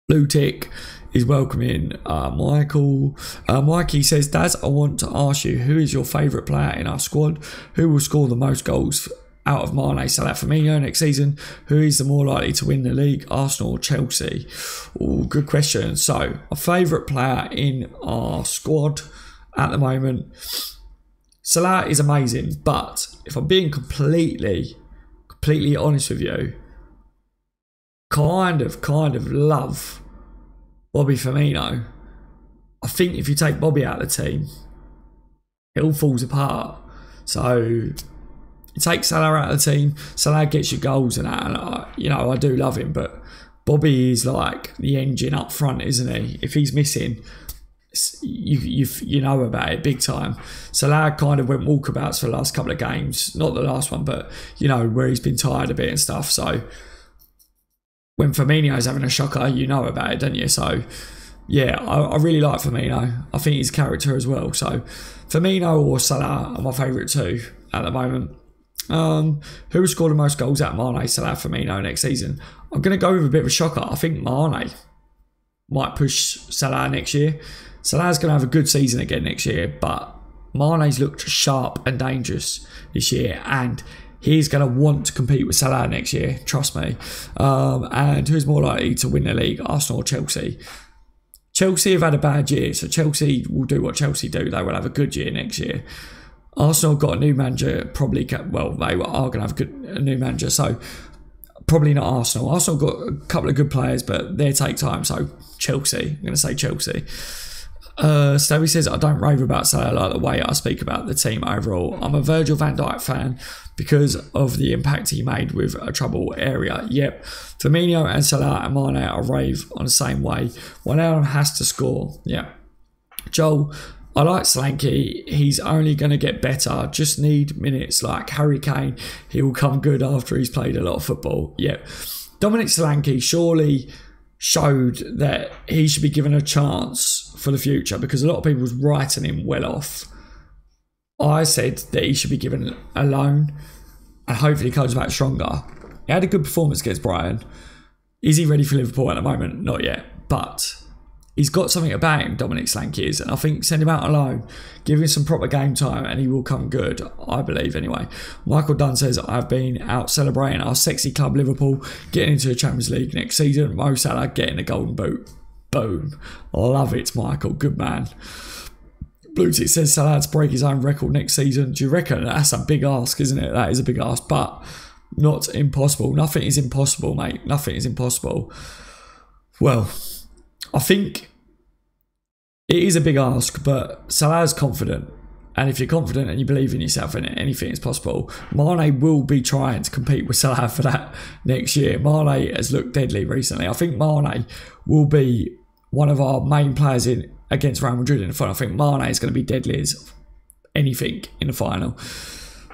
Blue tick is welcoming Michael. Mikey says, Daz, I want to ask you, who is your favourite player in our squad? Who will score the most goals out of Mane, Salah, Firmino next season? Who is the more likely to win the league, Arsenal or Chelsea? Oh, good question. So, a favourite player in our squad at the moment, Salah is amazing, but if I'm being completely honest with you, kind of love Bobby Firmino. I think if you take Bobby out of the team, it all falls apart. So you take Salah out of the team, Salah gets your goals and that, and I do love him, but Bobby is like the engine up front, isn't he? If he's missing, you know about it big time. Salah kind of went walkabouts for the last couple of games, not the last one, but where he's been tired a bit and stuff. So when Firmino's having a shocker, you know about it, don't you? So yeah, I really like Firmino. I think his character as well. So Firmino or Salah are my favourite two at the moment. Who has scored the most goals at Mane, Salah, Firmino next season? I'm going to go with a bit of a shocker. I think Mane might push Salah next year. Salah's going to have a good season again next year, but Mane's looked sharp and dangerous this year, and he's going to want to compete with Salah next year, trust me. And who's more likely to win the league, Arsenal or Chelsea? Chelsea have had a bad year, so Chelsea will do what Chelsea do. They will have a good year next year. Arsenal got a new manager, probably, well, they are going to have a new manager, so probably not Arsenal. Arsenal got a couple of good players, but they take time, so Chelsea. I'm going to say Chelsea. Stabby says, I don't rave about Salah like the way I speak about the team overall. I'm a Virgil van Dijk fan because of the impact he made with a trouble area. Yep. Firmino and Salah and Mane are rave on the same way. One of them has to score. Yeah. Joel, I like Solanke. He's only going to get better. Just need minutes like Harry Kane. He will come good after he's played a lot of football. Yep. Dominic Solanke surely showed that he should be given a chance for the future, because a lot of people was writing him well off. I said that he should be given a loan and hopefully he comes back stronger. He had a good performance against Brighton. Is he ready for Liverpool at the moment? Not yet, but he's got something about him, Dominic Solanke is, and I think send him out alone, give him some proper game time and he will come good, I believe anyway. Michael Dunn says, I've been out celebrating our sexy club Liverpool getting into the Champions League next season. Mo Salah getting a golden boot. Boom. Love it, Michael. Good man. Blue Tick says Salah to break his own record next season. Do you reckon? That's a big ask, isn't it? That is a big ask, but not impossible. Nothing is impossible, mate. Nothing is impossible. Well, I think it is a big ask, but Salah's confident. And if you're confident and you believe in yourself and anything is possible, Mane will be trying to compete with Salah for that next year. Mane has looked deadly recently. I think Mane will be one of our main players against Real Madrid in the final. I think Mane is going to be deadly as anything in the final.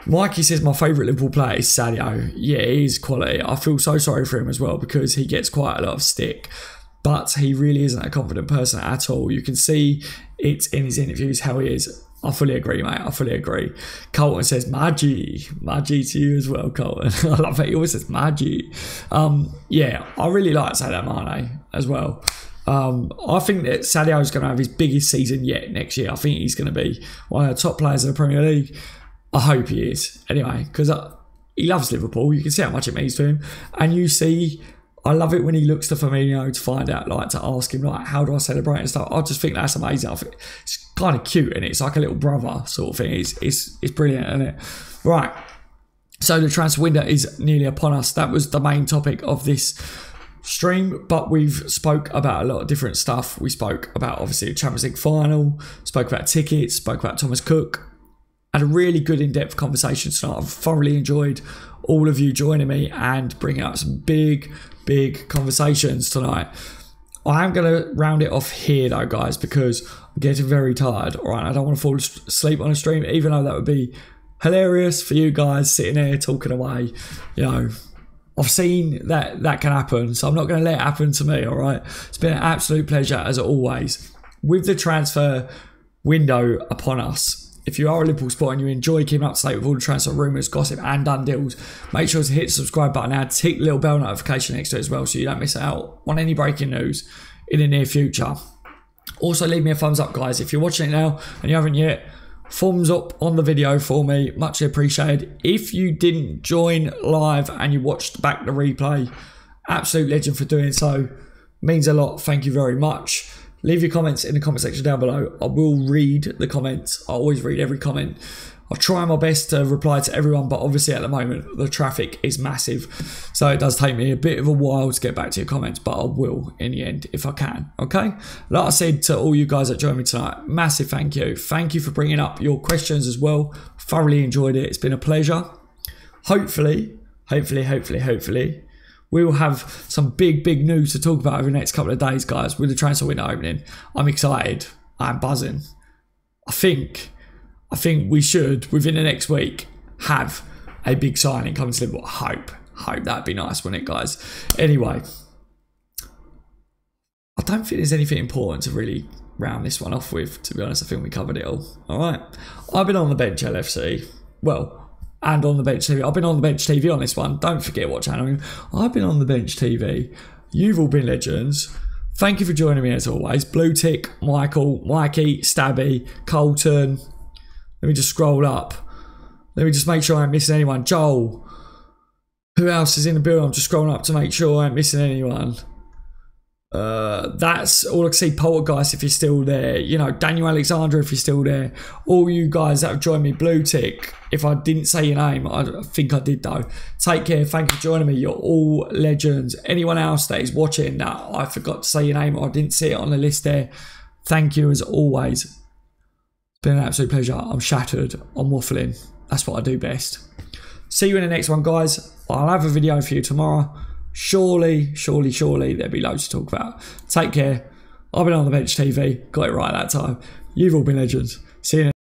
Mikey says my favourite Liverpool player is Sadio. Yeah, he is quality. I feel so sorry for him as well because he gets quite a lot of stick. But he really isn't a confident person at all. You can see it in his interviews how he is. I fully agree, mate. I fully agree. Colton says, Maggi. Maggi to you as well, Colton. I love that he always says Maggi. Yeah, I really like Sadio Mane as well. I think that Sadio is going to have his biggest season yet next year. I think he's going to be one of the top players in the Premier League. I hope he is. Anyway, because he loves Liverpool. You can see how much it means to him. And you see, I love it when he looks to Firmino to find out, like, to ask him, like, how do I celebrate and stuff. I just think that's amazing. I think it's kind of cute, and it's like a little brother sort of thing. It's brilliant, isn't it? Right. So the transfer window is nearly upon us. That was the main topic of this stream, but we've spoke about a lot of different stuff. We spoke about, obviously, the Champions League final, spoke about tickets, spoke about Thomas Cook. Had a really good in-depth conversation tonight. I've thoroughly enjoyed all of you joining me and bringing up some big conversations tonight. I am going to round it off here though, guys, because I'm getting very tired. All right, I don't want to fall asleep on a stream, even though that would be hilarious for you guys sitting there talking away. You know, I've seen that can happen, so I'm not going to let it happen to me. All right, it's been an absolute pleasure as always. With the transfer window upon us, if you are a Liverpool supporter and you enjoy keeping up to date with all the transfer rumours, gossip and done deals, make sure to hit the subscribe button and tick the little bell notification next to it as well so you don't miss out on any breaking news in the near future. Also, leave me a thumbs up, guys. If you're watching it now and you haven't yet, thumbs up on the video for me. Much appreciated. If you didn't join live and you watched back the replay, absolute legend for doing so. Means a lot. Thank you very much. Leave your comments in the comment section down below. I will read the comments. I always read every comment. I'll try my best to reply to everyone, but obviously at the moment the traffic is massive. So it does take me a bit of a while to get back to your comments, but I will in the end if I can, okay? Like I said to all you guys that joined me tonight, massive thank you. Thank you for bringing up your questions as well. Thoroughly enjoyed it. It's been a pleasure. Hopefully, we will have some big news to talk about over the next couple of days, guys, with the transfer window opening. I'm excited. I'm buzzing. I think we should, within the next week, have a big signing coming to Liverpool. Hope that'd be nice, wouldn't it, guys? Anyway, I don't think there's anything important to really round this one off with, to be honest. I think we covered it all. All right. I've been on the bench, LFC. Well, and on the bench TV. I've been on the bench TV on this one. Don't forget what channel. I've been on the bench TV. You've all been legends. Thank you for joining me as always. Blue Tick, Michael, Mikey, Stabby, Colton. Let me just scroll up. Let me just make sure I ain't missing anyone. Joel. Who else is in the building? I'm just scrolling up to make sure I ain't missing anyone. That's all I can see. Poltergeist, if you're still there. You know, Daniel Alexander, if you're still there. All you guys that have joined me. Blue Tick. If I didn't say your name, I think I did though. Take care. Thank you for joining me. You're all legends. Anyone else that is watching that I forgot to say your name or I didn't see it on the list there, thank you as always. It's been an absolute pleasure. I'm shattered. I'm waffling. That's what I do best. See you in the next one, guys. I'll have a video for you tomorrow. Surely there'll be loads to talk about. Take care. I've been on the bench TV. Got it right that time. You've all been legends. See you in